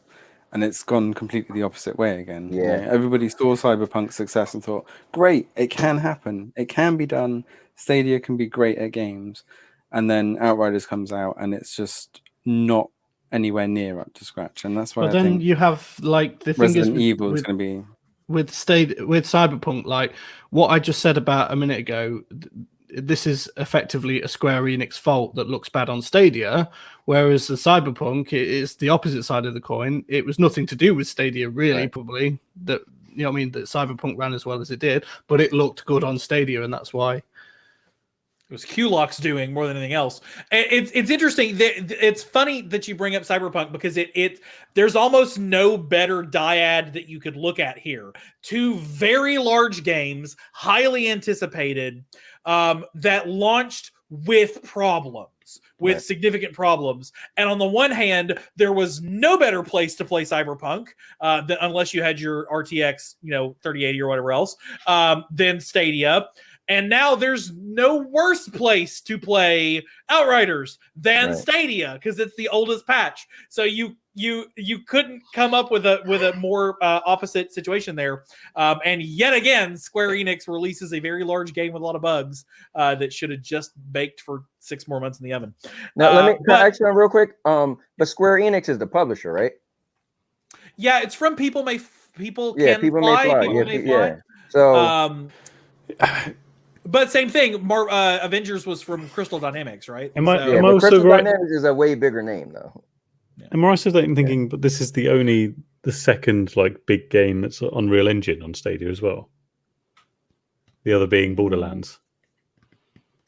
and it's gone completely the opposite way again. Yeah. You know, everybody saw Cyberpunk's success and thought, great, it can happen. It can be done. Stadia can be great at games. And then Outriders comes out, and it's just not anywhere near up to scratch. And that's why I think you have like the thing Resident is Evil is going to be with Cyberpunk. Like what I just said about a minute ago, this is effectively a Square Enix fault that looks bad on Stadia, whereas the Cyberpunk is the opposite side of the coin. It was nothing to do with Stadia, really, probably. That, you know what I mean, that Cyberpunk ran as well as it did, but it looked good on Stadia, and that's why. It was QLock's doing more than anything else. It's interesting. It's funny that you bring up Cyberpunk because there's almost no better dyad that you could look at here. Two very large games, highly anticipated, that launched with problems. With significant problems. And on the one hand, there was no better place to play Cyberpunk, unless you had your RTX, 3080 or whatever else, than Stadia. And now there's no worse place to play Outriders than Stadia because it's the oldest patch. So you couldn't come up with a more opposite situation there. And yet again, Square Enix releases a very large game with a lot of bugs that should have just baked for 6 more months in the oven. Now can I ask you real quick? But Square Enix is the publisher, right? Yeah, it's from People May Fly. Yeah. So. But same thing. Avengers was from Crystal Dynamics, right? Crystal Dynamics is a way bigger name, though. Yeah. Am I also thinking, but this is the second big game that's Unreal Engine on Stadia as well. The other being Borderlands.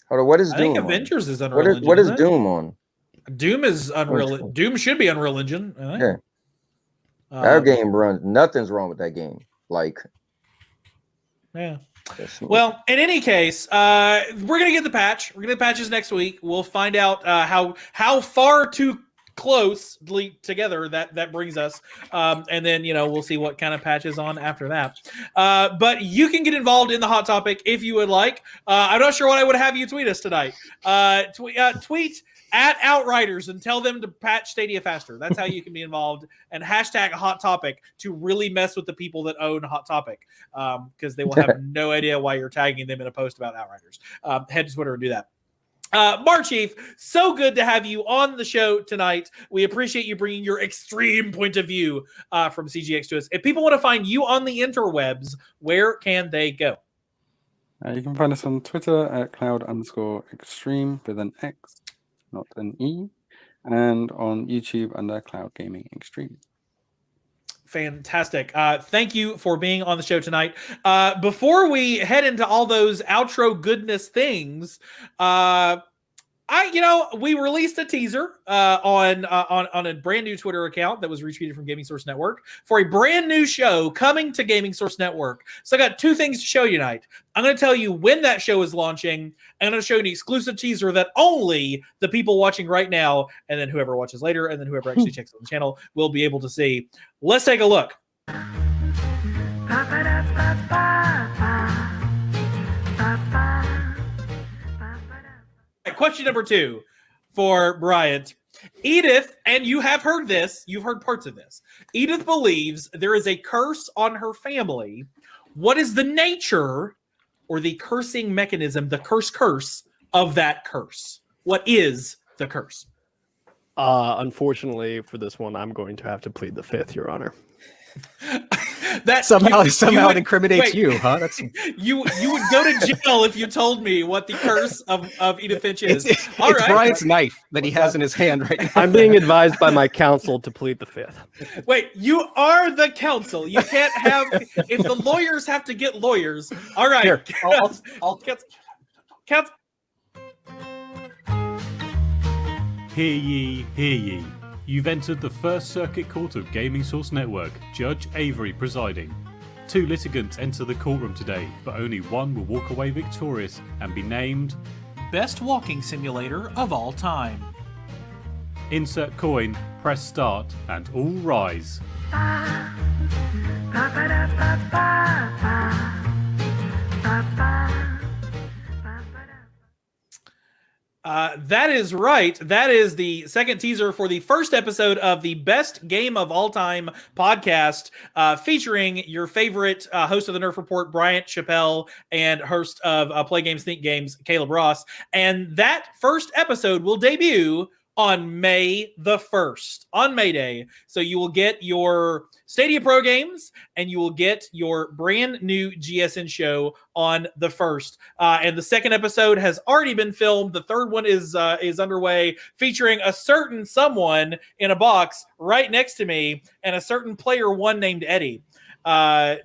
Hold on, what is Doom? I think Avengers is Unreal Engine. What is Doom on? Doom is Unreal. Doom should be Unreal Engine. I think. Yeah. That game runs. Nothing's wrong with that game. Yeah. Well, in any case, we're gonna get the patch. We're gonna get patches next week. We'll find out how far too closely together that brings us, and then we'll see what kind of patches on after that. But you can get involved in the hot topic if you would like. I'm not sure what I would have you tweet us tonight. Tweet at Outriders and tell them to patch Stadia faster. That's how you can be involved. And hashtag Hot Topic to really mess with the people that own Hot Topic, because they will have no idea why you're tagging them in a post about Outriders. Head to Twitter and do that. Marchief, so good to have you on the show tonight. We appreciate you bringing your extreme point of view from CGX to us. If people want to find you on the interwebs, where can they go? You can find us on Twitter at cloud_extreme with an X, not an E, and on YouTube under Cloud Gaming Extreme. Fantastic. Thank you for being on the show tonight. Before we head into all those outro goodness things, we released a teaser on a brand new Twitter account that was retweeted from Gaming Source Network for a brand new show coming to Gaming Source Network. So I got 2 things to show you tonight. I'm going to tell you when that show is launching. I'm going to show you an exclusive teaser that only the people watching right now, and then whoever watches later, and then whoever actually checks on the channel will be able to see. Let's take a look. Question number 2 for Bryant. Edith, and you have heard this, you've heard parts of this. Edith believes there is a curse on her family. What is the nature or the cursing mechanism, the curse of that curse? What is the curse? Unfortunately for this one, I'm going to have to plead the 5th, Your Honor. That somehow it incriminates you, huh? That's you would go to jail if you told me what the curse of Edith Finch is. It's Brian's knife that he has in his hand right now. I'm being advised by my counsel to plead the 5th. Wait, you are the counsel. You can't have if the lawyers have to get lawyers. All right, here. I'll count. Hear ye, hear ye. You've entered the First Circuit Court of Gaming Source Network, Judge Avery presiding. 2 litigants enter the courtroom today, but only one will walk away victorious and be named Best Walking Simulator of All Time. Insert coin, press start, and all rise. That is right. That is the second teaser for the first episode of the Best Game of All Time podcast, featuring your favorite host of the Nerf Report, Bryant Chappelle, and host of Play Games, Think Games, Caleb Ross. And that first episode will debut on May the 1st, on May Day. So you will get your Stadia Pro games and you will get your brand new GSN show on the 1st. And the second episode has already been filmed. The third one is underway, featuring a certain someone in a box right next to me and a certain player 1 named Eddie.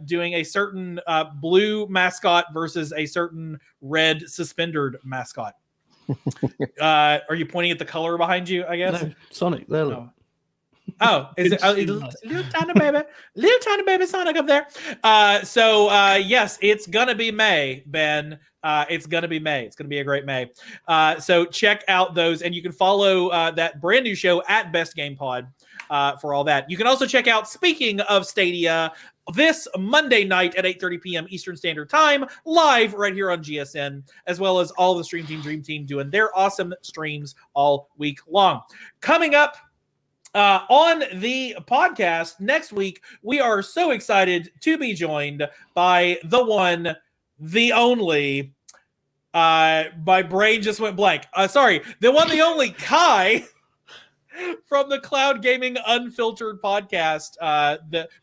doing a certain blue mascot versus a certain red suspendered mascot. Are you pointing at the color behind you, I guess? No, Sonic. There. Look. Oh, is it little tiny baby Sonic up there? Yes, it's gonna be May, Ben. It's gonna be May. It's gonna be a great May. So check out those, and you can follow that brand new show at Best Game Pod for all that. You can also check out, speaking of Stadia, this Monday night at 8:30 p.m. Eastern Standard Time, live right here on GSN, as well as all the Stream Team Dream Team doing their awesome streams all week long. Coming up on the podcast next week, we are so excited to be joined by the one, the only, my brain just went blank. The one, the only Kai from the Cloud Gaming Unfiltered podcast.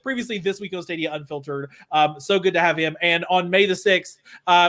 Previously this week on Stadia Unfiltered. So good to have him. And on May the 6th,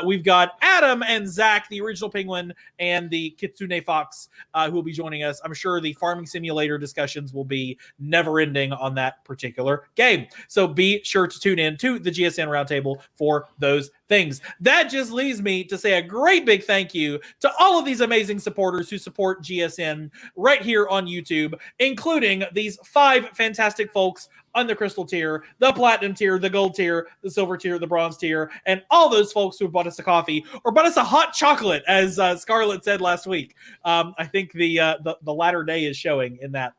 we've got Adam and Zach, the original Penguin, and the Kitsune Fox, who will be joining us. I'm sure the farming simulator discussions will be never ending on that particular game. So be sure to tune in to the GSN Round Table for those things. That just leaves me to say a great big thank you to all of these amazing supporters who support GSN right here on YouTube, including these 5 fantastic folks on the crystal tier, the platinum tier, the gold tier, the silver tier, the bronze tier, and all those folks who bought us a coffee or bought us a hot chocolate, as Scarlett said last week. I think the latter day is showing in that.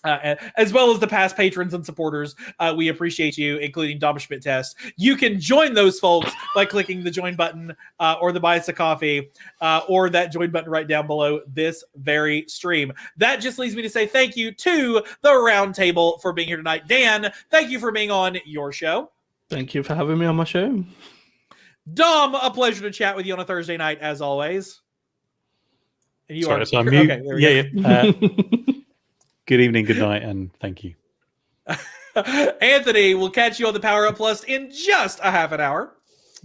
As well as the past patrons and supporters. We appreciate you, including Dom Schmidt Test. You can join those folks by clicking the join button or the buy us a coffee or that join button right down below this very stream. That just leaves me to say thank you to the Round Table for being here tonight. Dan, thank you for being on your show. Thank you for having me on my show. Dom, a pleasure to chat with you on a Thursday night, as always. And you Sorry, are so I'm mute. Okay, there we go. Yeah. Good evening, good night, and thank you. Anthony, we'll catch you on the Power Up Plus in just a half an hour.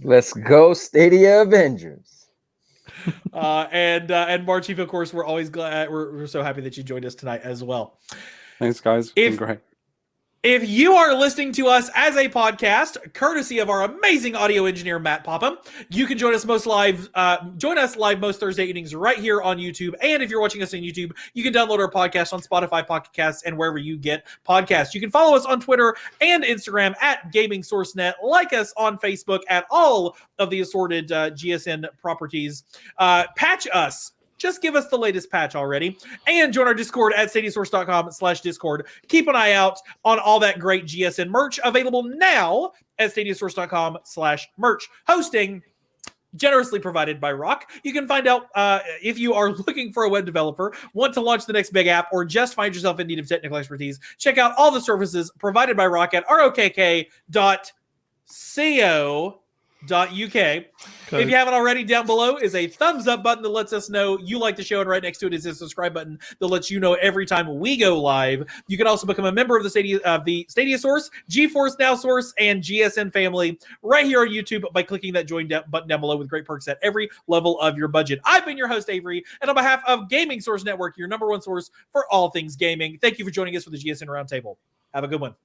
Let's go, Stadia Avengers. And Marchief, of course, we're always glad. We're so happy that you joined us tonight as well. Thanks, guys. Been great. If you are listening to us as a podcast, courtesy of our amazing audio engineer, Matt Popham, you can join us live most Thursday evenings right here on YouTube. And if you're watching us on YouTube, you can download our podcast on Spotify, Pocket Casts, and wherever you get podcasts. You can follow us on Twitter and Instagram at Gaming Source Net. Like us on Facebook at all of the assorted GSN properties. Patch us. Just give us the latest patch already. And join our Discord at stadiasource.com/Discord. Keep an eye out on all that great GSN merch available now at stadiasource.com/merch. Hosting generously provided by Rock. You can find out if you are looking for a web developer, want to launch the next big app, or just find yourself in need of technical expertise. Check out all the services provided by Rock at rokk.co.uk. If you haven't already, down below is a thumbs up button that lets us know you like the show, and right next to it is a subscribe button that lets you know every time we go live. You can also become a member of the Stadia Source, GeForce Now Source, and GSN family right here on YouTube by clicking that join button down below with great perks at every level of your budget. I've been your host, Avery, and on behalf of Gaming Source Network, your number one source for all things gaming, thank you for joining us for the GSN Roundtable. Have a good one.